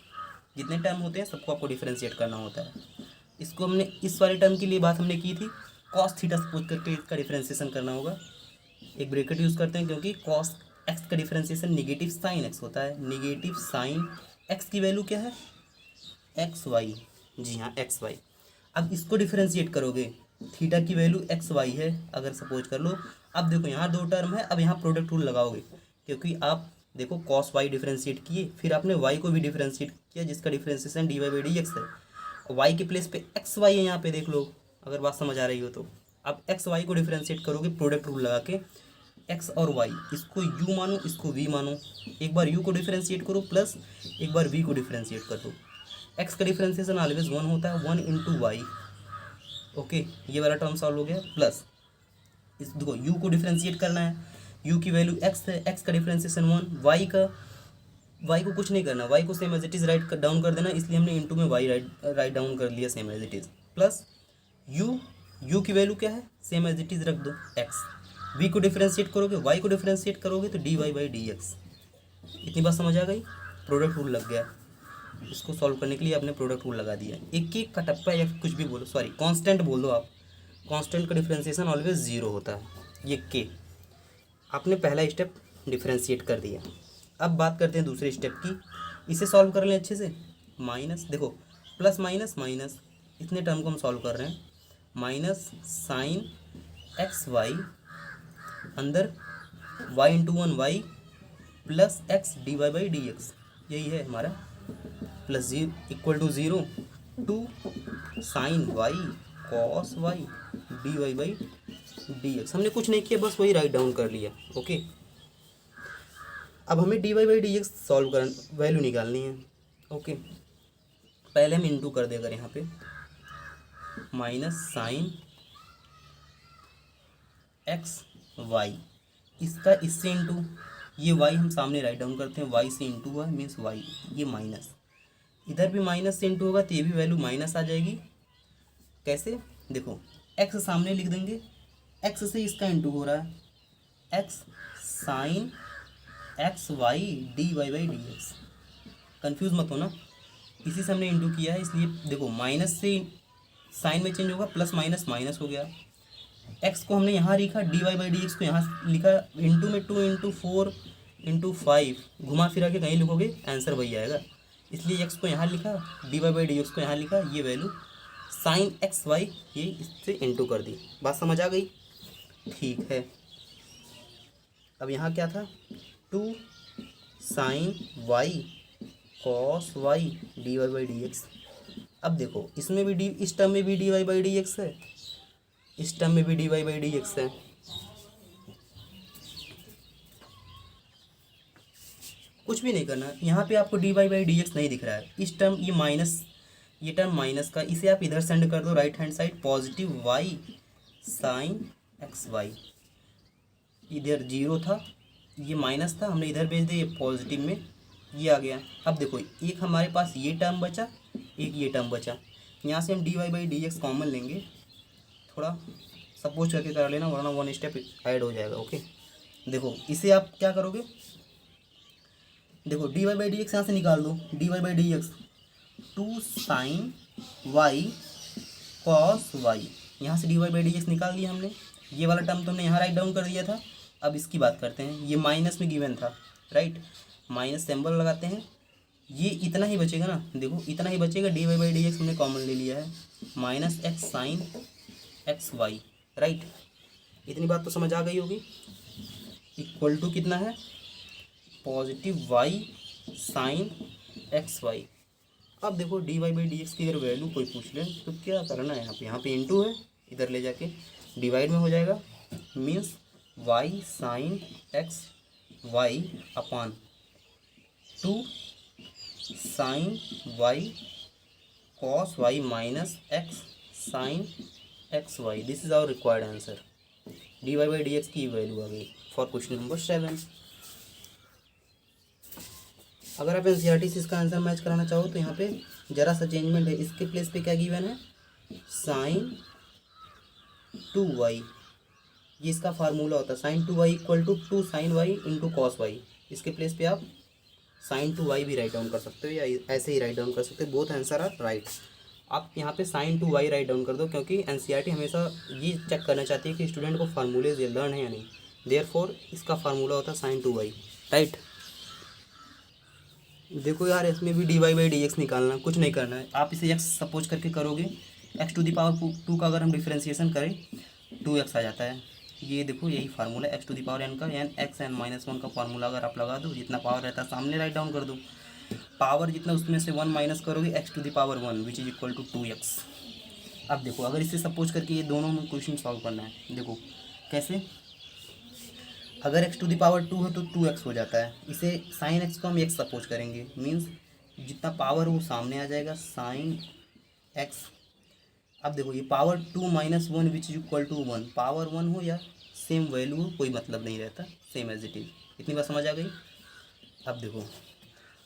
जितने टर्म होते हैं सबको आपको डिफरेंशिएट करना होता है। इसको हमने इस वाले टर्म के लिए बात हमने की थी, cos थीटा सपोज करके इसका डिफरेंशिएशन करना होगा, एक ब्रैकेट यूज़ करते हैं क्योंकि cos x का डिफरेंशिएशन नेगेटिव साइन x होता है, नेगेटिव साइन x की वैल्यू क्या है एक्स वाई, जी हाँ एक्स वाई। अब इसको डिफरेंशिएट करोगे, थीटा की वैल्यू एक्स वाई है अगर सपोज कर लो। अब देखो यहाँ दो टर्म है, अब यहाँ प्रोडक्ट रूल लगाओगे क्योंकि आप देखो cos y डिफरेंशिएट किए, फिर आपने y को भी डिफरेंशिएट किया जिसका differentiation dy by D x है, वाई के प्लेस पे एक्स वाई है, यहाँ पे देख लो अगर बात समझ आ रही हो तो। अब एक्स वाई को डिफ्रेंशिएट करोगे प्रोडक्ट रूल लगा के, एक्स और वाई, इसको यू मानो इसको वी मानो, एक बार यू को डिफ्रेंशिएट करो प्लस एक बार वी को डिफ्रेंशिएट कर दो। एक्स का डिफ्रेंशिएशन ऑलवेज 1 होता है, 1 इंटू वाई। ओके, ये वाला टर्म सॉल्व हो गया। प्लस इस देखो यू को डिफ्रेंशिएट करना है, यू की वैल्यू एक्स है, एक्स का डिफ्रेंशिएशन 1, वाई को कुछ नहीं करना, वाई को same as it is write down कर देना, इसलिए हमने इंटू में वाई राइट डाउन कर लिया same as it is. Plus u की वैल्यू क्या है, सेम एज इट इज़ रख दो एक्स। वी को डिफ्रेंशिएट करोगे, वाई को डिफ्रेंशिएट करोगे तो d Y by D x. इतनी बात समझ आ गई, प्रोडक्ट रूल लग गया। इसको सॉल्व करने के लिए आपने प्रोडक्ट रूल लगा दिया। एक एक का टप्पा या कुछ भी बोलो, सॉरी कांस्टेंट बोल दो आप, कांस्टेंट का डिफ्रेंशिएशन ऑलवेज ज़ीरो होता है। ये के आपने पहला स्टेप डिफ्रेंशिएट कर दिया। अब बात करते हैं दूसरे स्टेप की, इसे सॉल्व कर लें अच्छे से। माइनस देखो, प्लस माइनस माइनस, इतने टर्म को हम सॉल्व कर रहे हैं। माइनस साइन एक्स वाई, अंदर y into 1 y plus x d Y by D x, यही है हमारा। Plus zero equal to zero two sine y cos y d Y by D x. हमने कुछ नहीं किया, बस वही राइट डाउन कर लिया। ओके, अब हमें d Y by D x solve कर वैल्यू निकालनी है। ओके, पहले हम इंटू कर दें अगर यहाँ पे, माइनस साइन एक्स वाई, इसका इससे इंटू, ये वाई हम सामने राइट डाउन करते हैं, वाई से इंटू हुआ मीन्स वाई, ये माइनस, इधर भी माइनस से इंटू होगा तो ये भी वैल्यू माइनस आ जाएगी। कैसे देखो, एक्स सामने लिख देंगे, एक्स से इसका इंटू हो रहा है, x sine x y d Y by D x. Confuse मत होना, इसी से हमने इंटू किया है, इसलिए देखो माइनस से साइन में चेंज होगा, प्लस माइनस माइनस हो गया। एक्स को हमने यहाँ लिखा, d Y by D x को यहाँ लिखा, इंटू में 2 इंटू 4 इंटू 5, घुमा फिरा के कहीं लिखोगे आंसर वही आएगा, इसलिए एक्स को यहाँ लिखा, d Y by D x को यहाँ लिखा, ये वैल्यू साइन एक्स वाई ये इससे इंटू कर दी। बात समझ आ गई? ठीक है, अब यहाँ क्या था, 2 sine y cos y d Y by D x. अब देखो इसमें भी डी, इस टर्म में भी d Y by D x है, इस टर्म में भी d Y by D x है। कुछ भी नहीं करना, यहाँ पे आपको d Y by D x नहीं दिख रहा है, इस टर्म ये माइनस, ये टर्म माइनस का, इसे आप इधर सेंड कर दो right hand side, positive y sine x y, इधर जीरो था ये माइनस था, हमने इधर भेज दिया, ये पॉजिटिव में ये आ गया। अब देखो एक हमारे पास ये टर्म बचा, एक ये टर्म बचा, यहाँ से हम d Y by D x common लेंगे, थोड़ा सपोज करके कर लेना वरना 1 स्टेप ऐड हो जाएगा। ओके, देखो इसे आप क्या करोगे, देखो d Y by D x यहाँ से निकाल दो, d Y by D x 2 sine y cos y, यहाँ से D Y by D x निकाल दिया हमने, ये वाला टर्म तो हमने यहाँ राइट डाउन कर दिया था। अब इसकी बात करते हैं, ये माइनस में गिवन था राइट, माइनस सिंबल लगाते हैं, ये इतना ही बचेगा ना, देखो इतना ही बचेगा, d Y by D x हमने कॉमन ले लिया है, minus x sine x y right. इतनी बात तो समझ आ गई होगी, इक्वल टू कितना है, positive y sine x y. अब देखो d Y by D x की अगर वैल्यू कोई पूछ ले तो क्या करना है, यहाँ पे इंटू है, इधर ले जाके डिवाइड में हो जाएगा, means y sine x y upon 2 sine y cos y minus x sine x y. This is our required answer, d Y by D x की वैल्यू आ गई फॉर क्वेश्चन नंबर 7। अगर आप एनसीईआरटी से इसका आंसर मैच कराना चाहो तो यहाँ पे जरा सा चेंजमेंट है, इसके प्लेस पे क्या गिवन है, साइन 2y, ये इसका फार्मूला होता है, sine 2y equal to 2 sine y into cos y, इसके प्लेस पे आप साइन 2y भी राइट डाउन कर सकते हो या ऐसे ही राइट डाउन कर सकते हो, बोथ आंसर आर राइट। आप यहाँ पे साइन 2y राइट डाउन कर दो, क्योंकि एनसीईआरटी हमेशा ये चेक करना चाहती है कि स्टूडेंट को फार्मूलेज लर्न है या नहीं, देयरफॉर इसका फार्मूला होता है साइन 2y राइट। देखो यार इसमें भी d Y by D x निकालना, कुछ नहीं करना है, आप इसे एक्स सपोज करके करोगे, एक्स टू दी पावर 2 का अगर हम डिफ्रेंशिएशन करें 2x आ जाता है। ये देखो यही formula x to the power n का, एन एक्स एन माइनस 1 का फार्मूला अगर आप लगा दो, जितना पावर रहता है सामने राइट डाउन कर दो, पावर जितना उसमें से 1 माइनस करोगे x to the power 1 which is equal to 2x। अब देखो अगर इसे सपोज करके ये दोनों में क्वेश्चन सॉल्व करना है, देखो कैसे, अगर x टू द पावर 2 है तो 2x हो जाता है, इसे साइन x को हम x सपोज करेंगे, मीन्स जितना पावर वो सामने आ जाएगा साइन x। अब देखो ये power 2 minus 1 which is equal to 1, power 1 हो या सेम वैल्यू हो कोई मतलब नहीं रहता, सेम एज इट इज। इतनी बात समझ आ गई। अब देखो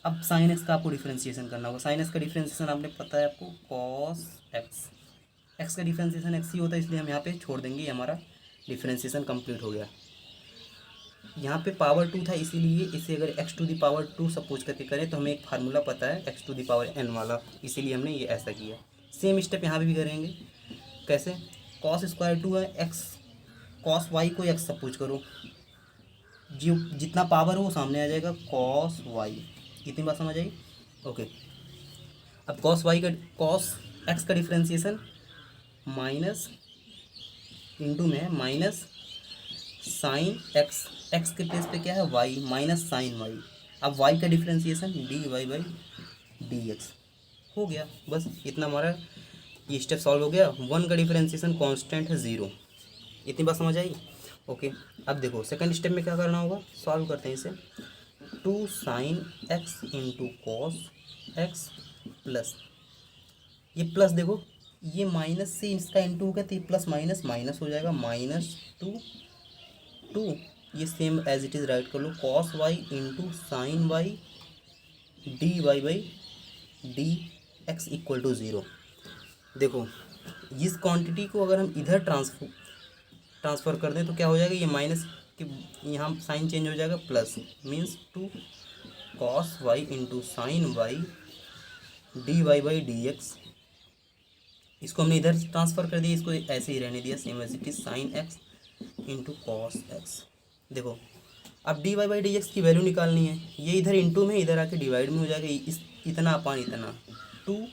अब साइन एक्स का आपको डिफ्रेंशिएशन करना होगा। साइन एक्स का डिफ्रेंशिएशन आपने पता है आपको, कॉस एक्स, एक्स का डिफ्रेंशिएशन एक्स ही होता है, इसलिए हम यहाँ पे छोड़ देंगे, ये हमारा डिफ्रेंशिएशन कंप्लीट हो गया। यहाँ पे पावर 2 था इसीलिए इसे अगर x to the power 2 suppose करके करें तो हमें एक फार्मूला पता है x to the power n वाला, इसीलिए हमने ये ऐसा किया। सेम स्टेप यहाँ पे भी करेंगे। कैसे, कॉस स्क्वायर 2 है, x कॉस y को x सपोज करो, जो जितना पावर हो वो सामने आ जाएगा कॉस y। इतनी बात समझ आई। ओके, अब कॉस x का डिफ्रेंशिएशन माइनस इंटू में माइनस साइन x के प्लेस पे क्या है y माइनस साइन y। अब y का डिफ्रेंशिएशन dy/dx हो गया। बस इतना हमारा ये स्टेप सॉल्व हो गया। 1 का डिफ्रेंशिएशन कांस्टेंट है 0। इतनी बात समझ आई। ओके, अब देखो सेकंड स्टेप में क्या करना होगा, सॉल्व करते हैं इसे। 2 sine x into cos x plus, ये प्लस देखो ये माइनस से इसका इंटू हो गया तो ये प्लस माइनस माइनस हो जाएगा, -2 ये same as it is write कर लो, cos y into sine y dy/dx equal to 0। देखो इस क्वांटिटी को अगर हम इधर ट्रांसफ़र कर दें तो क्या हो जाएगा, ये माइनस के यहाँ साइन चेंज हो जाएगा, plus means 2 cos y into sine y dy/dx। इसको हमने इधर ट्रांसफ़र कर दिया, इसको ऐसे ही रहने दिया same as it is, sine x into cos x. देखो अब dy/dx की वैल्यू निकालनी है, ये इधर इंटू में इधर आके डिवाइड में हो जाएगा, इस इतना अपान इतना, 2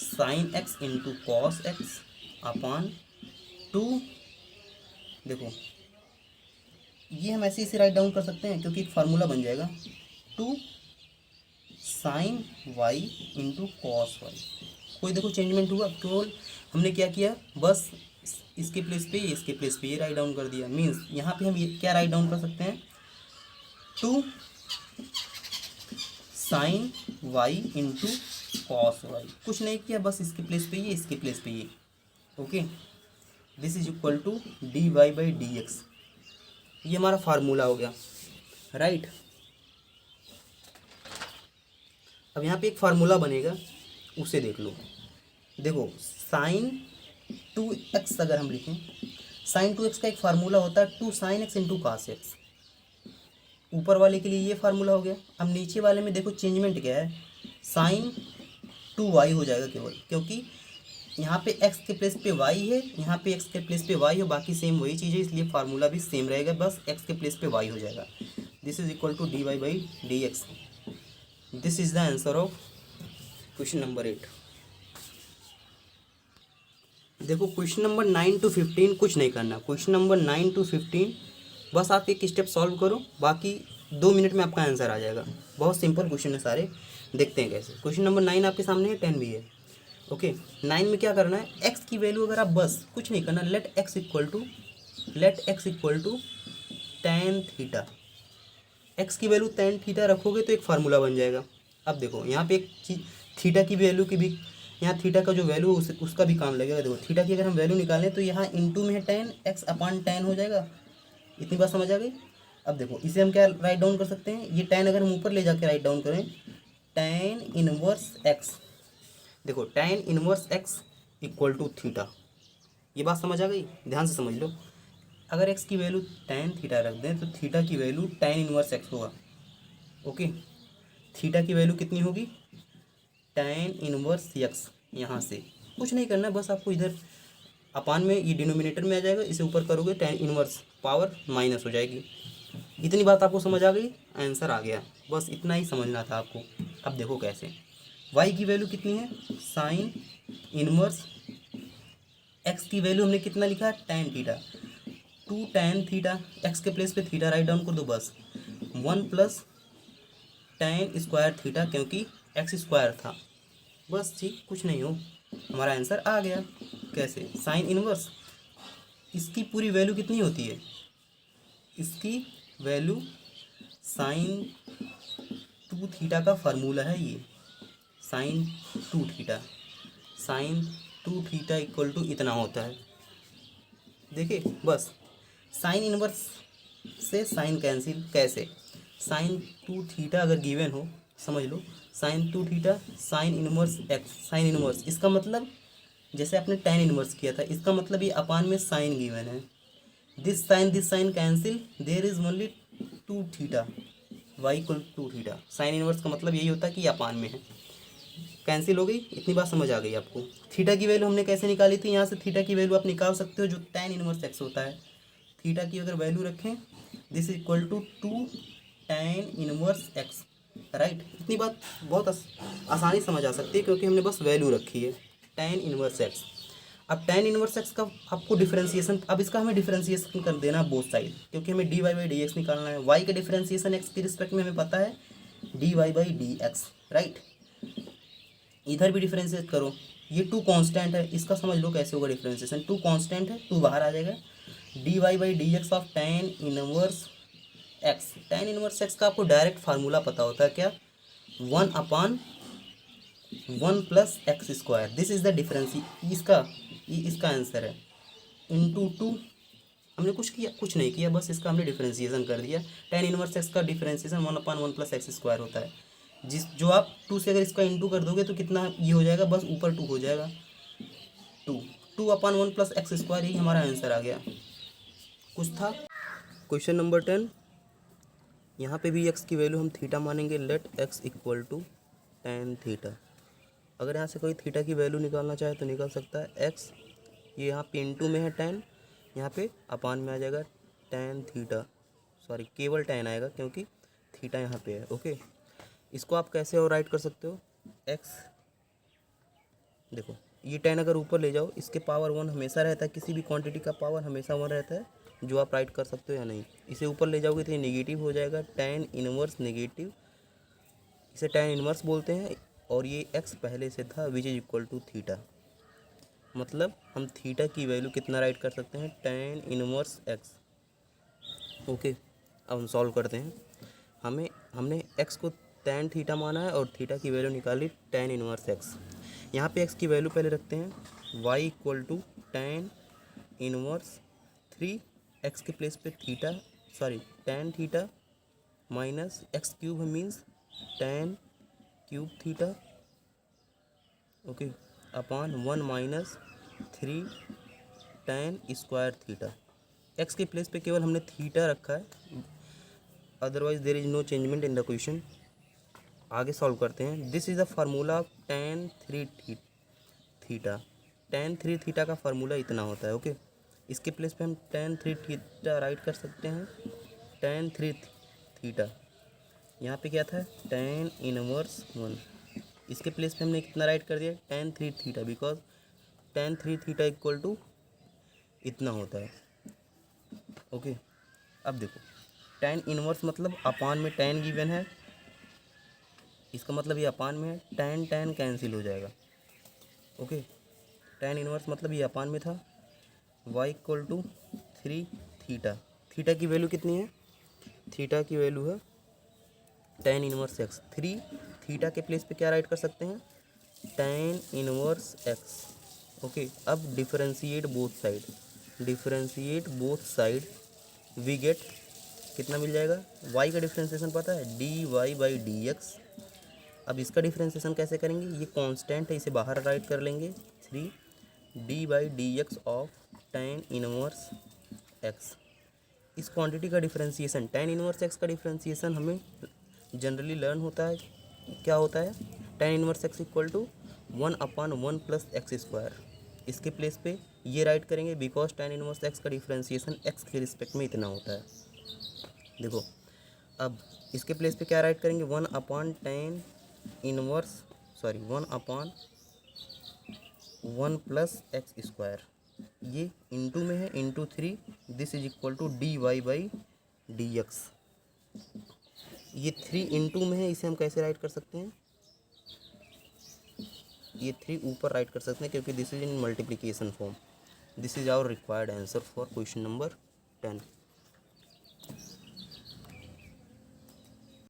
sine x into cos X upon 2। देखो ये हम ऐसे इसे राइट डाउन कर सकते हैं क्योंकि एक फार्मूला बन जाएगा, 2 sine y into cos y। कोई देखो चेंजमेंट हुआ, केवल हमने क्या किया, बस इसके प्लेस पे इसके प्लेस पे ये राइट डाउन कर दिया। मीन्स यहाँ पे हम ये क्या राइट डाउन कर सकते हैं, 2 sine y into cos y। कुछ नहीं किया, बस इसके प्लेस पे ये इसके प्लेस पे ये। Okay, this is equal to dy/dx। ये हमारा फार्मूला हो गया, राइट। अब यहाँ पे एक फार्मूला बनेगा, उसे देख लो। देखो साइन 2x अगर हम लिखें, साइन 2x का एक फार्मूला होता है 2 sine x into cos x. ऊपर वाले के लिए ये फार्मूला हो गया। अब नीचे वाले में देखो चेंजमेंट क्या है, साइन 2y हो जाएगा केवल, क्योंकि यहाँ पे x के प्लेस पे y है, यहाँ पे x के प्लेस पे y है, बाकी सेम वही चीज़ है, इसलिए फार्मूला भी सेम रहेगा, बस x के प्लेस पे y हो जाएगा। This is equal to dy/dx। This is the answer of question number 8। देखो क्वेश्चन नंबर 9 to 15 कुछ नहीं करना, क्वेश्चन नंबर 9 to 15 बस आप एक स्टेप सॉल्व करो, बाकी 2 मिनट में आपका आंसर आ जाएगा। बहुत सिंपल क्वेश्चन है सारे, देखते हैं कैसे। क्वेश्चन नंबर 9 आपके सामने है, 10 भी है। ओके, 9 में क्या करना है, x की वैल्यू अगर आप बस कुछ नहीं करना, let x equal to tan theta. x की वैल्यू tan थीटा रखोगे तो एक फार्मूला बन जाएगा। अब देखो यहाँ पे एक चीज थीटा की वैल्यू की भी, यहाँ थीटा का जो वैल्यू उसका भी काम लगेगा। देखो थीटा की अगर हम वैल्यू निकालें तो यहाँ इंटू में है tan, x अपान tan हो जाएगा। इतनी बात समझ आ गई। अब देखो इसे हम क्या राइट डाउन कर सकते हैं, ये tan अगर हम ऊपर ले जाके राइट डाउन करें, tan इनवर्स x। देखो tan inverse x equal to theta. ये बात समझ आ गई, ध्यान से समझ लो। अगर x की वैल्यू tan थीटा रख दें तो थीटा की वैल्यू tan इनवर्स x होगा। ओके, थीटा की वैल्यू कितनी होगी, tan इनवर्स x। यहाँ से कुछ नहीं करना, बस आपको इधर अपान में ये डिनोमिनेटर में आ जाएगा, इसे ऊपर करोगे tan इनवर्स पावर माइनस हो जाएगी। इतनी बात आपको समझ आ गई, आंसर आ गया। बस इतना ही समझना था आपको। अब देखो कैसे, y की वैल्यू कितनी है, साइन इनवर्स x की वैल्यू हमने कितना लिखा, tan theta. 2 tan theta, x के प्लेस पे थीटा राइट डाउन कर दो, बस 1 प्लस tan स्क्वायर थीटा, क्योंकि एक्स स्क्वायर था। बस ठीक, कुछ नहीं हो, हमारा आंसर आ गया। कैसे? साइन इनवर्स, इसकी पूरी वैल्यू कितनी होती है? इसकी वैल्यू साइन 2 थीटा का फार्मूला है ये, sine 2 theta. Sine 2 theta equal to इतना होता है। देखिए बस, साइन इनवर्स से साइन कैंसिल कैसे? साइन 2 थीटा अगर गिवन हो, समझ लो sine 2 theta sine inverse X, sine inverse इसका मतलब जैसे आपने टेन इनवर्स किया था, इसका मतलब ये अपान में साइन गिवन है। This sine cancel, there is only 2 theta, y equal 2 theta. Sine inverse का मतलब यही होता है कि ये अपान में है। कैंसिल हो गई, इतनी बात समझ आ गई आपको। थीटा की वैल्यू हमने कैसे निकाली थी? यहाँ से थीटा की वैल्यू आप निकाल सकते हो जो टेन इनवर्स एक्स होता है। थीटा की अगर वैल्यू रखें, this equal to 2 tan 1 x, right. इतनी बात बहुत आसानी समझ आ सकती है क्योंकि हमने बस वैल्यू रखी है tan 1 एक्स। अब tan 1 एक्स का आपको डिफरेंशिएशन, अब इसका हमें डिफरेंशिएशन कर देना बोथ साइड, क्योंकि हमें d Y by D x निकालना है। वाई का डिफरेंशिएशन एक्स के रिस्पेक्ट में हमें पता है D Y by D x, right. इधर भी डिफरेंशिएट करो, ये 2 कांस्टेंट है, इसका समझ लो कैसे होगा डिफरेंशिएशन। 2 कांस्टेंट है, 2 बाहर आ जाएगा। D Y by D x of tan 1 x का आपको डायरेक्ट फार्मूला पता होता है क्या? 1/1 plus x square, this is the difference. इसका आंसर है इंटू 2। हमने कुछ नहीं किया, बस इसका हमने डिफरेंशिएशन कर दिया। tan 1 एक्स का डिफरेंशिएशन 1/1 प्लस एक्स स्क्वायर होता है। जो आप 2 से अगर इसका इंटू कर दोगे तो कितना ये हो जाएगा? बस ऊपर 2 हो जाएगा। 2/1 प्लस एक्स स्क्वायर, यही हमारा आंसर आ गया। कुछ था? क्वेश्चन नंबर 10, यहाँ पे भी एक्स की वैल्यू हम थीटा मानेंगे। Let x equal to tan theta. अगर यहाँ से कोई थीटा की वैल्यू निकालना चाहे तो निकाल सकता है। एक्स ये यहाँ पे इंटू में है tan, यहाँ पे अपान में आ जाएगा tan थीटा, सॉरी केवल tan आएगा क्योंकि थीटा यहाँ पे है। ओके, इसको आप कैसे और राइट कर सकते हो? एक्स, देखो ये tan अगर ऊपर ले जाओ, इसके पावर 1 हमेशा रहता है, किसी भी क्वांटिटी का पावर हमेशा 1 रहता है, जो आप राइट कर सकते हो या नहीं। इसे ऊपर ले जाओगे तो ये नेगेटिव हो जाएगा, tan इनवर्स नेगेटिव, इसे tan इनवर्स बोलते हैं। और ये x पहले से था, which is equal to theta. मतलब हम थीटा की वैल्यू कितना राइट कर सकते हैं? tan inverse x। ओके, अब हम सॉल्व करते हैं। हमने x को tan थीटा माना है और थीटा की वैल्यू निकाली tan इनवर्स x। यहाँ पे x की वैल्यू पहले रखते हैं, y equal to tan inverse 3x के प्लेस पे theta, sorry tan theta minus X cube means tan cube theta, okay, upon 1 minus 3 tan square theta. X के प्लेस पे केवल हमने थीटा रखा है, otherwise there is no changement in the question. आगे solve करते हैं। This is the formula of tan 3 theta. tan 3 theta का फार्मूला इतना होता है। ओके, इसके प्लेस पे हम tan 3 थीटा राइट कर सकते हैं। tan 3 थीटा यहाँ पे क्या था? tan inverse 1। इसके प्लेस पे हमने कितना राइट कर दिया? tan 3 theta, because tan 3 theta equal to इतना होता है। ओके, अब देखो tan इनवर्स मतलब अपान में tan गिवन है, इसका मतलब ये अपान में है, tan कैंसिल हो जाएगा। ओके, tan इनवर्स मतलब ये अपान में था, y equal to 3 theta. Theta की वैल्यू कितनी है? थीटा की वैल्यू है tan इनवर्स x। 3 थीटा के प्लेस पे क्या राइट कर सकते हैं? tan inverse x। ओके, अब differentiate both side, we get कितना मिल जाएगा? y का डिफरेंशिएशन पता है, D Y by D x. अब इसका डिफरेंशिएशन कैसे करेंगे? ये कांस्टेंट है, इसे बाहर राइट कर लेंगे। 3 d by D x of tan inverse x। इस क्वांटिटी का डिफरेंशिएशन, tan इनवर्स x का डिफरेंशिएशन हमें जनरली लर्न होता है, क्या होता है? tan inverse x equal to 1/1 plus x square. इसके प्लेस पे ये राइट करेंगे बिकॉज tan इनवर्स x का डिफरेंशिएशन x के रिस्पेक्ट में इतना होता है। देखो अब इसके प्लेस पे क्या राइट करेंगे? 1/1 प्लस एक्स स्क्वायर, ये इंटू में है, into 3, this is equal to d Y by D x. ये 3 में है, इसे हम कैसे राइट कर सकते हैं, ये 3 ऊपर राइट कर सकते हैं क्योंकि this is in multiplication form. This is our required answer for question number 10।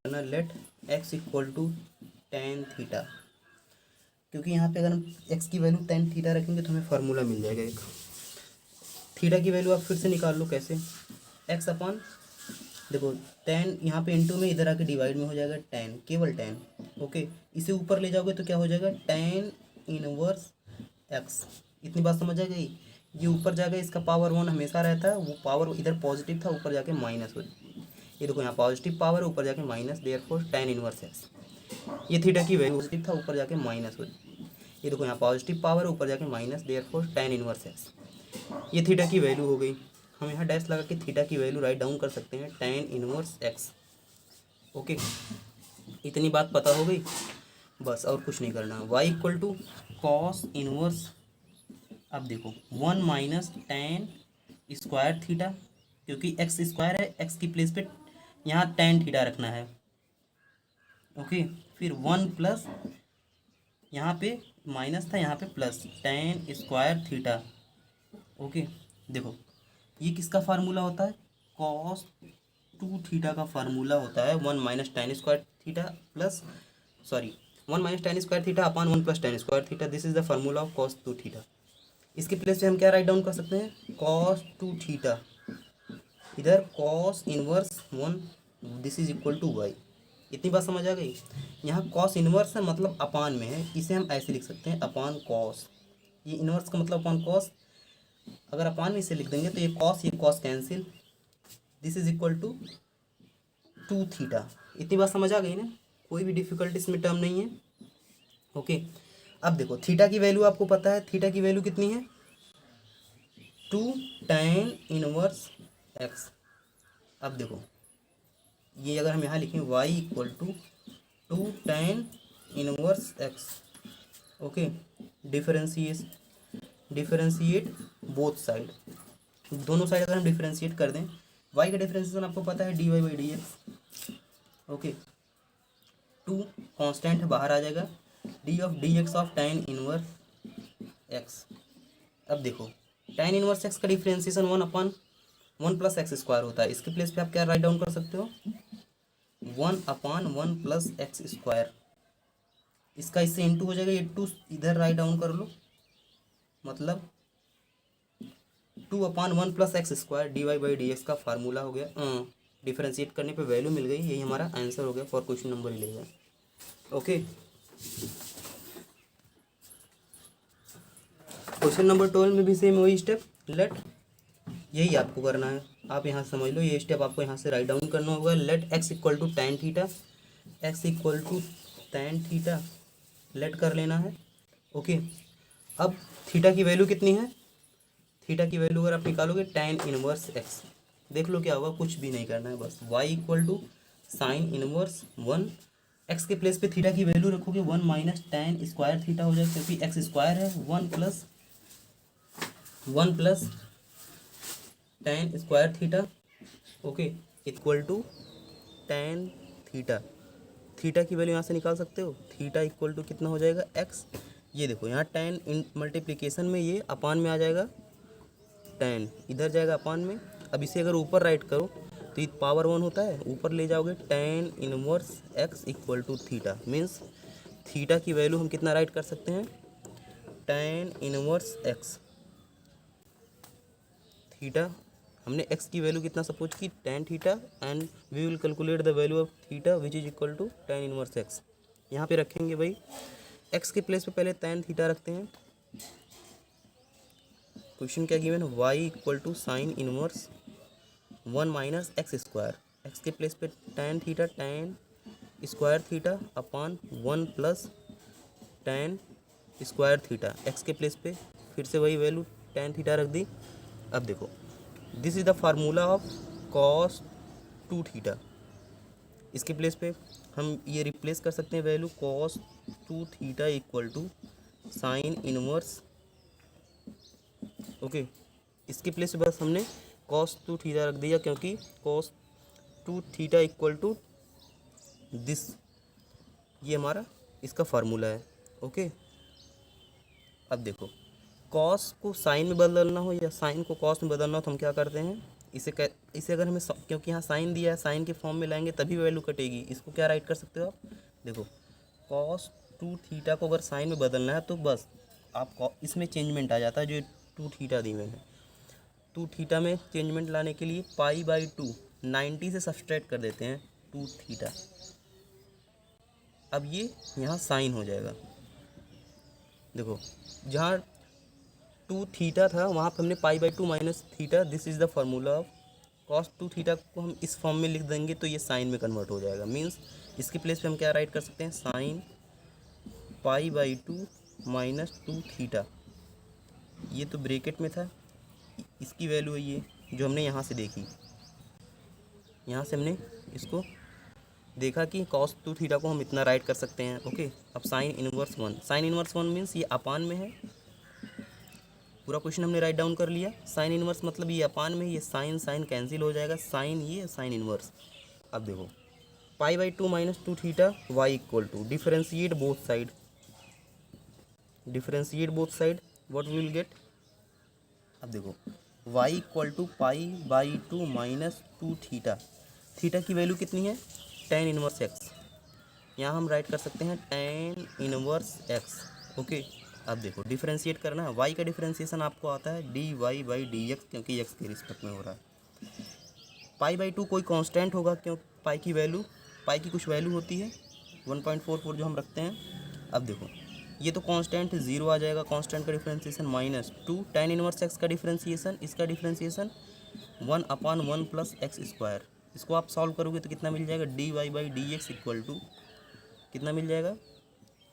Let x equal to tan theta, क्योंकि यहाँ पे अगर हम x की वैल्यू tan थीटा रखेंगे तो हमें फार्मूला मिल जाएगा एक। थीटा की वैल्यू आप फिर से निकाल लो, कैसे, x अपॉन, देखो tan यहाँ पे इंटू में, इधर आके डिवाइड में हो जाएगा tan, केवल tan। ओके, इसे ऊपर ले जाओगे तो क्या हो जाएगा, tan इनवर्स x। इतनी बात समझ आ गई। ये ऊपर जाएगा, इसका पावर 1 हमेशा रहता है, वो पावर इधर पॉजिटिव था, ऊपर जाके माइनस हो, ये देखो यहाँ पॉजिटिव पावर है, ऊपर जाके minus, therefore tan inverse x। ये थीटा की वैल्यू पॉजिटिव था, ऊपर जाके माइनस हो, ये देखो यहाँ पॉजिटिव पावर है, ऊपर जाके minus, therefore tan inverse x। ये थीटा की वैल्यू हो गई। हम यहाँ डैश लगा के थीटा की वैल्यू राइट डाउन कर सकते हैं, tan इनवर्स x। ओके, इतनी बात पता हो गई बस, और कुछ नहीं करना। y equal to cos inverse, अब देखो 1 माइनस tan स्क्वायर थीटा, क्योंकि x स्क्वायर है, x की प्लेस पे यहाँ tan थीटा रखना है। ओके, फिर 1 प्लस, यहाँ पे माइनस था, यहाँ पे plus, tan square theta. Okay, देखो ये किसका फार्मूला होता है, कॉस 2 थीटा का फार्मूला होता है, 1 minus tan square theta plus, sorry 1 minus tan square theta upon 1 plus tan square theta. This is the formula of cos 2 theta. इसके place पे हम क्या राइट डाउन कर सकते हैं, कॉस 2 थीटा, इधर cos inverse 1, this is equal to y. इतनी बात समझ आ गई। यहाँ कॉस इनवर्स है, मतलब अपान में है, इसे हम ऐसे लिख सकते हैं, अपान कॉस। ये इनवर्स का मतलब अपान कॉस, अगर अपान में इसे लिख देंगे तो ये cos cancel, this is equal to 2 theta. इतनी बात समझ आ गई ना, कोई भी डिफिकल्टी इसमें टर्म नहीं है। ओके, अब देखो थीटा की वैल्यू आपको पता है, थीटा की वैल्यू कितनी है, 2 tan इनवर्स x। अब देखो ये अगर हम यहाँ लिखें y equal to 2 tan inverse x। Okay, differentiate both side, दोनों साइड अगर हम डिफरेंशिएट कर दें, y का डिफरेंशिएशन आपको पता है dy by D x. Okay, 2 constant बाहर आ जाएगा, d of d x of tan inverse x। अब देखो tan इनवर्स x का differentiation 1 upon 1 plus x square होता है, इसके प्लेस पे आप क्या राइट डाउन कर सकते हो, 1 अपॉन 1 प्लस एक्स स्क्वायर। इसका इससे इंटू हो जाएगा, ये 2 इधर राइट डाउन कर लो, मतलब 2 upon 1 plus x square, D Y by D x का फार्मूला हो गया। डिफरेंशिएट करने पे वैल्यू मिल गई, यही हमारा आंसर हो गया for question number 11। Okay, question number 12 में भी सेम वही स्टेप, लेट, यही आपको करना है, आप यहाँ समझ लो, ये स्टेप आपको यहाँ से राइट डाउन करना होगा। Let x equal to tan theta, x equal to tan theta let कर लेना है। ओके, अब थीटा की वैल्यू कितनी है, थीटा की वैल्यू अगर आप निकालोगे टैन इनवर्स x, देख लो क्या होगा, कुछ भी नहीं करना है, बस y equal to sine inverse 1, x के प्लेस पे थीटा की वैल्यू रखोगे 1 माइनस टैन स्क्वायर थीटा हो जाएगा, क्योंकि x स्क्वायर है, 1 plus tan square theta. Okay, equal to tan theta, theta की वैल्यू यहाँ से निकाल सकते हो, थीटा इक्वल टू कितना हो जाएगा x। ये देखो यहाँ टैन इन मल्टीप्लिकेशन में ये अपान में आ जाएगा, टैन इधर जाएगा अपान में। अब इसे अगर ऊपर राइट करो तो ये पावर 1 होता है, ऊपर ले जाओगे tan inverse x equal to theta, means theta की वैल्यू हम कितना राइट कर सकते हैं, टैन इनवर्स x। थीटा हमने x की वैल्यू कितना सपोज की, tan theta, and we will calculate the value of theta which is equal to tan inverse x। यहाँ पे रखेंगे भाई, x के प्लेस पे पहले tan थीटा रखते हैं। क्वेश्चन क्या गिवन है, y equal to sine inverse 1 minus x square, x के प्लेस पे tan theta, tan square theta upon 1 plus tan square theta, x के प्लेस पे फिर से वही वैल्यू tan थीटा रख दी। अब देखो this is the formula of cos 2 theta, इसके प्लेस पे हम ये रिप्लेस कर सकते हैं value, cos 2 theta equal to sine inverse. Okay, इसके प्लेस पे बस हमने कॉस 2 थीटा रख दिया, क्योंकि cos 2 theta equal to this, ये हमारा इसका फार्मूला है। ओके, अब देखो कॉस को साइन में बदलना हो या साइन को कॉस में बदलना हो तो हम क्या करते हैं, इसे अगर हमें क्योंकि यहाँ साइन दिया है, साइन के फॉर्म में लाएंगे तभी वैल्यू कटेगी। इसको क्या राइट कर सकते हो आप, देखो कॉस 2 थीटा को अगर साइन में बदलना है तो बस आप इसमें चेंजमेंट आ जाता है, जो 2 थीटा दी हुए हैं। 2 थीटा में चेंजमेंट लाने के लिए π/2 90 से सब्सट्रैक्ट कर देते हैं 2 थीटा। अब ये यहाँ साइन हो जाएगा। देखो जहाँ 2 थीटा था वहाँ पर हमने π/2 minus theta, this is the formula of cos 2 theta को हम इस फॉर्म में लिख देंगे तो ये साइन में कन्वर्ट हो जाएगा। मीन्स इसके प्लेस पे हम क्या राइट कर सकते हैं, साइन π/2 माइनस 2 थीटा। ये तो ब्रैकेट में था, इसकी वैल्यू है ये जो हमने यहाँ से देखी, यहाँ से हमने इसको देखा कि cos 2 थीटा को हम इतना राइट कर सकते हैं। ओके, अब sign inverse 1, sign inverse 1 means ये अपान में है। पूरा क्वेश्चन हमने राइट डाउन कर लिया। साइन इनवर्स मतलब ये अपान में, ये साइन साइन कैंसिल हो जाएगा, साइन ये साइन इनवर्स। अब देखो π/2 minus 2 theta y equal to differentiate both side, differentiate both side what we will get. अब देखो y equal to π/2 minus 2 theta, theta की वैल्यू कितनी है, tan इनवर्स x। यहाँ हम राइट कर सकते हैं tan इनवर्स x। ओके, अब देखो डिफरेंशिएट करना है, y का डिफरेंशिएशन आपको आता है dy/dx, क्योंकि x के रिस्पेक्ट में हो रहा है। π/2 कोई कांस्टेंट होगा, क्यों पाई की वैल्यू, पाई की कुछ वैल्यू होती है 1.44 जो हम रखते हैं। अब देखो ये तो कांस्टेंट 0 आ जाएगा, कांस्टेंट का डिफरेंशिएशन -2 tan इनवर्स x का डिफरेंशिएशन, इसका डिफरेंशिएशन 1/1 प्लस एक्स स्क्वायर। इसको आप सॉल्व करोगे तो कितना मिल जाएगा, dy/dx इक्वल टू कितना मिल जाएगा,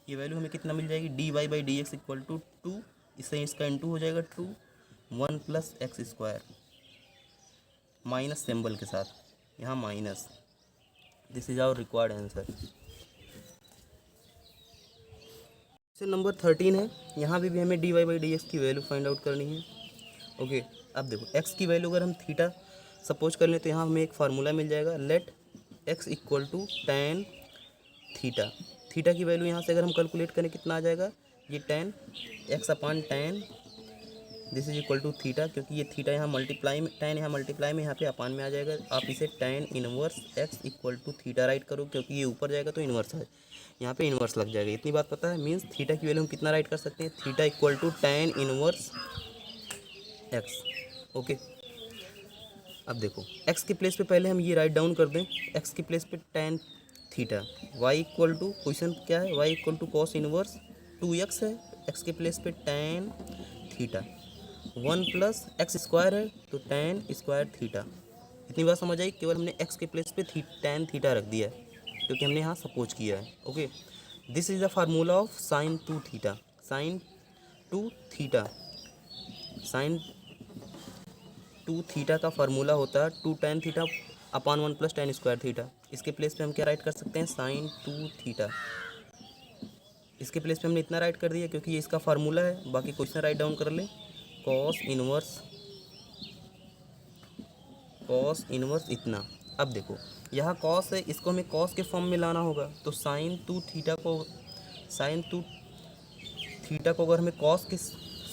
ये वैल्यू हमें कितना मिल जाएगी, dy/dx इक्वल टू 2, इससे इसका इंटू हो जाएगा 2 1 plus x square, minus symbol के साथ, यहाँ minus. This is our required answer. Question number 13 है, यहाँ भी हमें dy/dx की वैल्यू फाइंड आउट करनी है। ओके, अब देखो x की वैल्यू अगर हम थीटा सपोज कर लें तो यहाँ हमें एक फार्मूला मिल जाएगा, let x equal to tan theta. Theta की वैल्यू यहाँ से अगर हम कैलकुलेट करें कितना आ जाएगा, ये tan x/tan this is equal to theta, क्योंकि ये थीटा यहाँ मल्टीप्लाई में, tan यहाँ मल्टीप्लाई में, यहाँ पे अपान में आ जाएगा। आप इसे tan inverse x equal to theta write करो, क्योंकि ये ऊपर जाएगा तो इन्वर्स है, यहाँ पे इन्वर्स लग जाएगा। इतनी बात पता है, मीन्स थीटा की वैल्यू हम कितना राइट कर सकते हैं, theta equal to tan inverse x। Okay, अब देखो x के प्लेस पे पहले हम ये राइट डाउन कर दें, x के प्लेस पे tan theta, y equal to, question क्या है, y equal to cos inverse 2x है, x के प्लेस पे tan theta, 1 plus x square है तो tan स्क्वायर थीटा। इतनी बात समझ आई, केवल हमने x के प्लेस पे tan थीटा रख दिया है क्योंकि हमने यहाँ सपोज किया है। Okay, this is the formula of sine 2 theta, sine 2 theta, sine 2 theta का फार्मूला होता है 2 tan theta upon 1 plus tan square theta. इसके प्लेस पे हम क्या राइट कर सकते हैं, साइन 2 थीटा। इसके प्लेस पे हमने इतना राइट कर दिया क्योंकि ये इसका फार्मूला है। बाकी क्वेश्चन राइट डाउन कर ले, कॉस इनवर्स इतना। अब देखो यहाँ कॉस है, इसको हमें कॉस के फॉर्म में लाना होगा, तो साइन 2 थीटा को अगर हमें कॉस के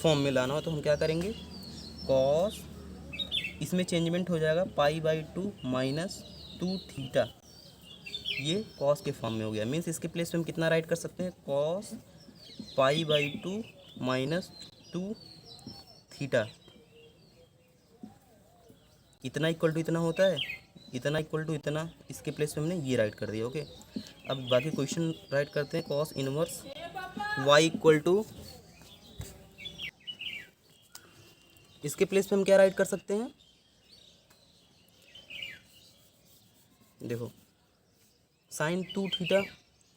फॉर्म में लाना हो तो हम क्या करेंगे, कॉस, इसमें चेंजमेंट हो जाएगा π/2 माइनस 2 थीटा, ये कॉस के फॉर्म में हो गया। मीन्स इसके प्लेस पे हम कितना राइट कर सकते हैं, कॉस π/2 माइनस 2 थीटा, इतना इक्वल टू इतना होता है, इतना इक्वल टू इतना, इसके प्लेस पे हमने ये राइट कर दिया। ओके, अब बाकी क्वेश्चन राइट करते हैं, cos inverse y equal to, इसके प्लेस पे हम क्या राइट कर सकते हैं, देखो साइन 2 थीटा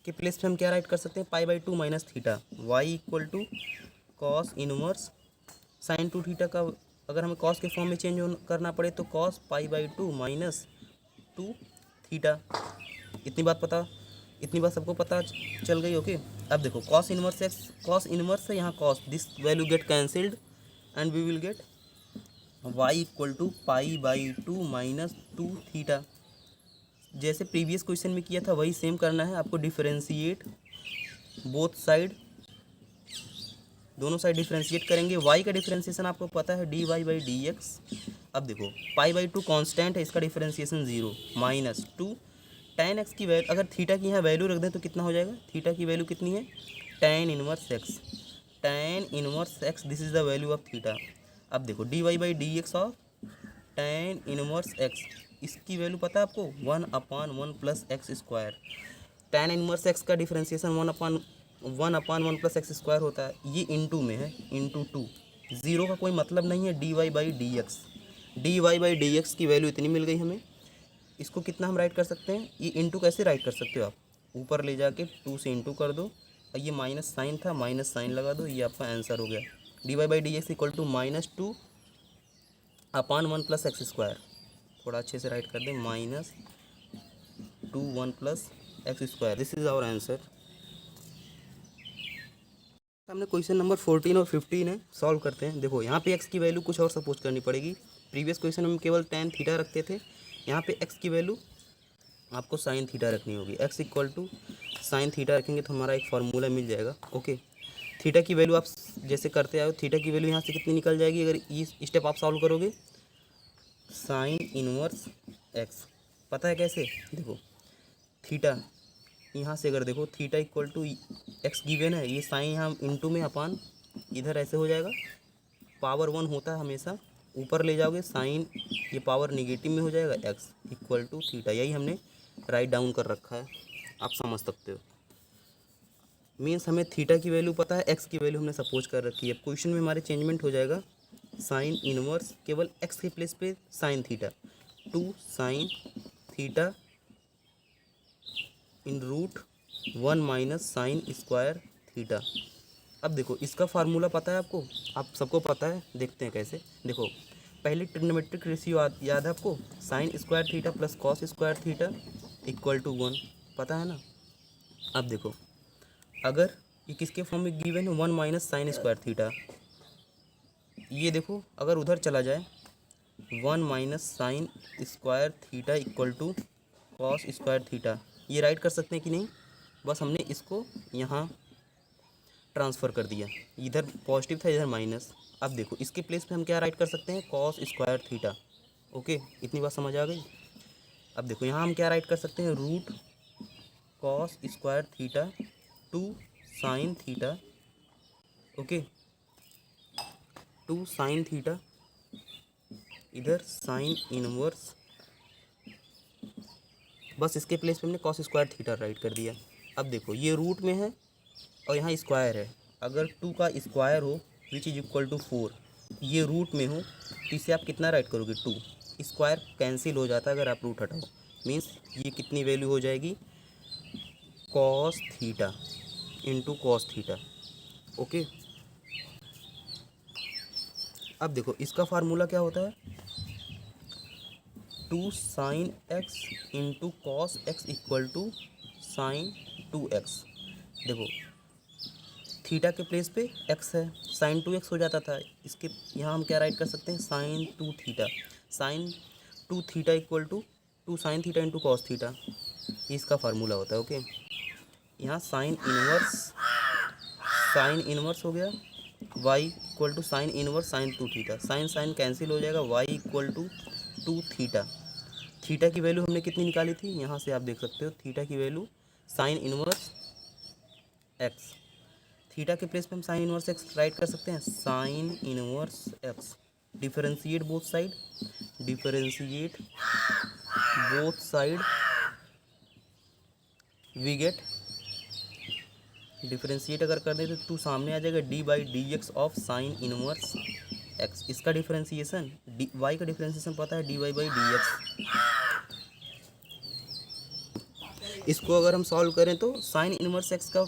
के प्लेस पे हम क्या राइट कर सकते हैं, π/2 minus theta, y equal to cos inverse sine 2 theta का अगर हमें कॉस के फॉर्म में चेंज करना पड़े तो कॉस π/2 माइनस 2 थीटा। इतनी बात सबको पता चल गई। ओके, अब देखो कॉस इनवर्स है यहाँ cos, this value get cancelled and we will get y equal to π/2 minus 2 theta. जैसे प्रीवियस क्वेश्चन में किया था वही सेम करना है आपको। डिफरेंशिएट बोथ साइड, दोनों साइड डिफरेंशिएट करेंगे। y का डिफरेंशिएशन आपको पता है dy बाई डी एक्स। अब देखो पाई बाई टू कॉन्स्टेंट है, इसका differentiation 0 minus two tan x की वैल्यू, अगर थीटा की यहाँ वैल्यू रख दें तो कितना हो जाएगा, थीटा की वैल्यू कितनी है tan inverse x, tan inverse x, this is the value of theta. अब देखो dy by D x of tan inverse x, इसकी वैल्यू पता है आपको 1/1 plus x square. tan inverse x का डिफरेंशिएशन 1/1 प्लस एक्स स्क्वायर होता है, ये इंटू में है, इंटू टू, ज़ीरो का कोई मतलब नहीं है। D Y by D x की वैल्यू इतनी मिल गई हमें। इसको कितना हम राइट कर सकते हैं, ये इंटू कैसे राइट कर सकते हो आप, ऊपर ले जाके टू से इंटू कर दो, और ये माइनस साइन था, माइनस साइन लगा दो, ये आपका आंसर हो गया। D Y by D x equal to -2/1 plus x square, थोड़ा अच्छे से राइट कर दें, -2 1 plus x square, this is our answer. हमने क्वेश्चन नंबर 14 और 15 है, सॉल्व करते हैं। देखो यहाँ पे एक्स की वैल्यू कुछ और सपोज करनी पड़ेगी। प्रीवियस क्वेश्चन में हम केवल tan थीटा रखते थे, यहाँ पे एक्स की वैल्यू आपको साइन थीटा रखनी होगी। X equal to sine theta रखेंगे तो हमारा एक फार्मूला मिल जाएगा। ओके, थीटा की वैल्यू आप जैसे करते आए हो, थीटा की वैल्यू यहाँ से कितनी निकल जाएगी अगर ये स्टेप आप सॉल्व करोगे, साइन इनवर्स एक्स। पता है कैसे, देखो थीटा यहाँ से अगर देखो theta equal to x given है, ये साइन यहाँ इंटू में अपान इधर ऐसे हो जाएगा, पावर 1 होता है हमेशा, ऊपर ले जाओगे साइन, ये पावर निगेटिव में हो जाएगा, एक्स इक्वल टू थीटा, यही हमने राइट डाउन कर रखा है, आप समझ सकते हो। मीन्स हमें थीटा की वैल्यू पता है, एक्स की वैल्यू हमने सपोज कर रखी है। क्वेश्चन में हमारे चेंजमेंट हो जाएगा, साइन इनवर्स केवल एक्स के प्लेस पे sine theta, 2 sine theta in root 1 minus sine square theta. अब देखो इसका फार्मूला पता है आपको, आप सबको पता है, देखते हैं कैसे। देखो पहले ट्रिग्नोमेट्रिक रेशियो याद है आपको, sine square theta plus cos square theta equal to 1, पता है ना। अब देखो अगर ये किसके फॉर्म में गिवन है, 1 माइनस साइन स्क्वायर थीटा, ये देखो अगर उधर चला जाए 1 minus sine square theta equal to cos square theta, ये राइट कर सकते हैं कि नहीं, बस हमने इसको यहाँ ट्रांसफ़र कर दिया, इधर पॉजिटिव था इधर माइनस। अब देखो इसके प्लेस पे हम क्या राइट कर सकते हैं, कॉस स्क्वायर थीटा। ओके, इतनी बात समझ आ गई। अब देखो यहाँ हम क्या राइट कर सकते हैं, root cos square theta 2 sine theta, okay 2 sine theta, इधर साइन इनवर्स, बस इसके प्लेस पे हमने कॉस स्क्वायर थीटा राइट कर दिया। अब देखो ये रूट में है और यहाँ स्क्वायर है, अगर 2 का स्क्वायर हो विच इज इक्वल टू 4, ये रूट में हो तो इसे आप कितना राइट करोगे, 2, स्क्वायर कैंसिल हो जाता है अगर आप रूट हटाओ, मीन्स ये कितनी वैल्यू हो जाएगी, cos theta into cos theta. Okay, अब देखो इसका फार्मूला क्या होता है, 2 sine x into cos x equal to sine 2x। देखो थीटा के प्लेस पे x है, साइन 2x हो जाता था, इसके यहाँ हम क्या राइट कर सकते हैं, sine 2 theta, sine 2 theta equal to 2 sine theta into cos theta, इसका फार्मूला होता है। ओके, यहाँ साइन इनवर्स हो गया, y equal to sine inverse sine 2 theta, sine sine cancel हो जाएगा, y equal to 2 theta. Theta की वैल्यू हमने कितनी निकाली थी, यहाँ से आप देख सकते हो थीटा की value sine inverse x, theta के प्लेस पे हम साइन इनवर्स एक्स राइट कर सकते हैं, sine inverse x, differentiate both side, differentiate both side, we get, differentiate अगर कर दें तो 2 सामने आ जाएगा, d by D x of sine inverse x, इसका डिफरेंशिएशन डी वाई का डिफरेंशिएशन पता है, D Y by D x. इसको अगर हम सॉल्व करें तो साइन इनवर्स एक्स का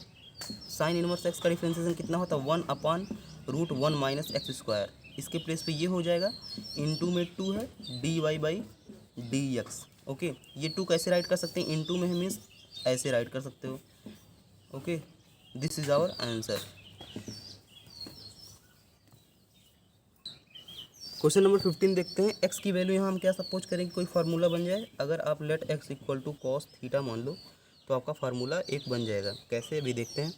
डिफरेंशिएशन कितना होता है, 1/√1 माइनस एक्स स्क्वायर, इसके प्लेस पे ये हो जाएगा, इनटू में 2 है, D Y by D x. Okay, ये 2 कैसे राइट कर सकते हैं, इनटू में है मीन्स ऐसे राइट कर सकते हो। Okay, this is our answer. Question number 15 देखते हैं। एक्स की वैल्यू यहाँ हम क्या सपोज करेंगे, कोई फार्मूला बन जाए। अगर आप let x equal to cos theta मान लो तो आपका फार्मूला एक बन जाएगा। कैसे अभी देखते हैं।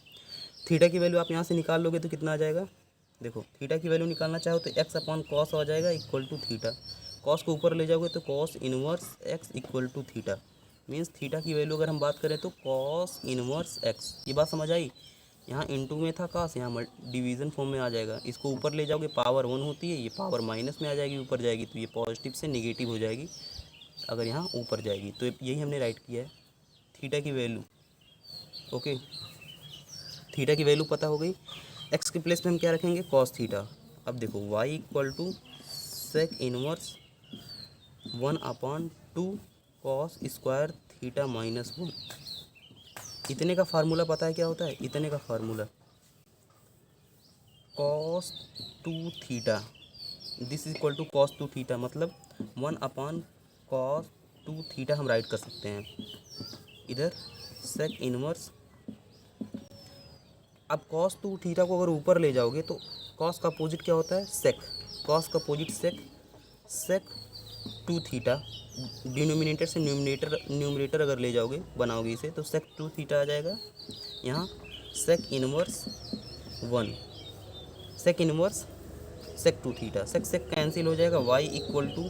थीटा की वैल्यू आप यहाँ से निकाल लोगे तो कितना आ जाएगा, देखो थीटा की वैल्यू निकालना चाहो तो एक्स अपॉन कॉस आ जाएगा इक्वल टू थीटा। कॉस को ऊपर ले जाओगे तो cos inverse x equal to theta. Means theta की वैल्यू अगर हम बात करें तो कॉस इनवर्स एक्स। ये बात समझ आई। यहाँ इनटू में था काश, यहाँ डिवीज़न फॉर्म में आ जाएगा। इसको ऊपर ले जाओगे पावर 1 होती है, ये पावर माइनस में आ जाएगी, ऊपर जाएगी तो ये पॉजिटिव से नेगेटिव हो जाएगी अगर यहाँ ऊपर जाएगी। तो यही हमने राइट किया है थीटा की वैल्यू। ओके, थीटा की वैल्यू पता हो गई। एक्स के प्लेस में हम क्या रखेंगे, कॉस थीटा। अब देखो y equal to sec inverse 1/2 cos square theta minus 1। इतने का फार्मूला पता है क्या होता है, इतने का formula cos 2 theta, this is equal to cos 2 theta, मतलब 1/cos 2 थीटा हम राइट कर सकते हैं। इधर सेक इनवर्स, अब कॉस 2 थीटा को अगर ऊपर ले जाओगे तो कॉस का अपोजिट क्या होता है, सेक। कॉस का अपोजिट सेक, सेक 2 थीटा। डिनोमिनेटर से न्यूमरेटर अगर ले जाओगे बनाओगे इसे तो सेक 2 थीटा आ जाएगा। यहाँ sec inverse 1, sec inverse sec 2 theta, sec sec cancel हो जाएगा, वाई इक्वल टू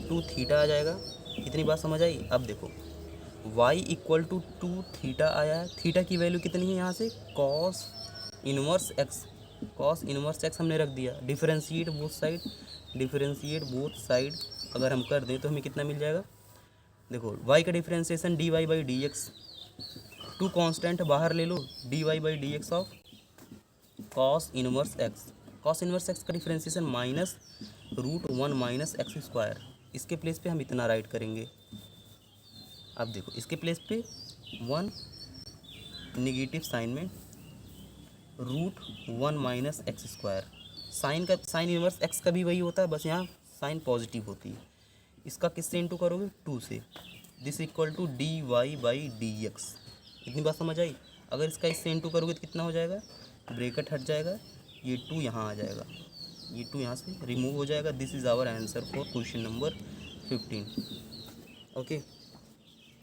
2 थीटा आ जाएगा। इतनी बात समझ आई। अब देखो वाई इक्वल टू 2 थीटा आया है। थीटा की वैल्यू कितनी है यहाँ से, cos inverse X. Cos inverse x हमने रख दिया। Differentiate both side, differentiate both side अगर हम कर दें तो हमें कितना मिल जाएगा, देखो y का differentiation dy by D X. Two constant बाहर ले लो, dy by D x of cos inverse X. Cos inverse X का differentiation minus √1 minus x square. इसके प्लेस पे हम इतना राइट करेंगे। अब देखो इसके प्लेस पे 1 निगेटिव साइन में √1 माइनस एक्स स्क्वायर। साइन का, साइन इनवर्स एक्स का भी वही होता है, बस यहाँ साइन पॉजिटिव होती है। इसका किससे इंटू करोगे, 2 से। This equal to dy by D x. इतनी बात समझ आई। अगर इसका इससे इंटू करोगे तो कितना हो जाएगा, ब्रैकेट हट जाएगा, ये 2 यहाँ आ जाएगा, ये 2 यहाँ से रिमूव हो जाएगा। This is our answer for question number 15। Okay.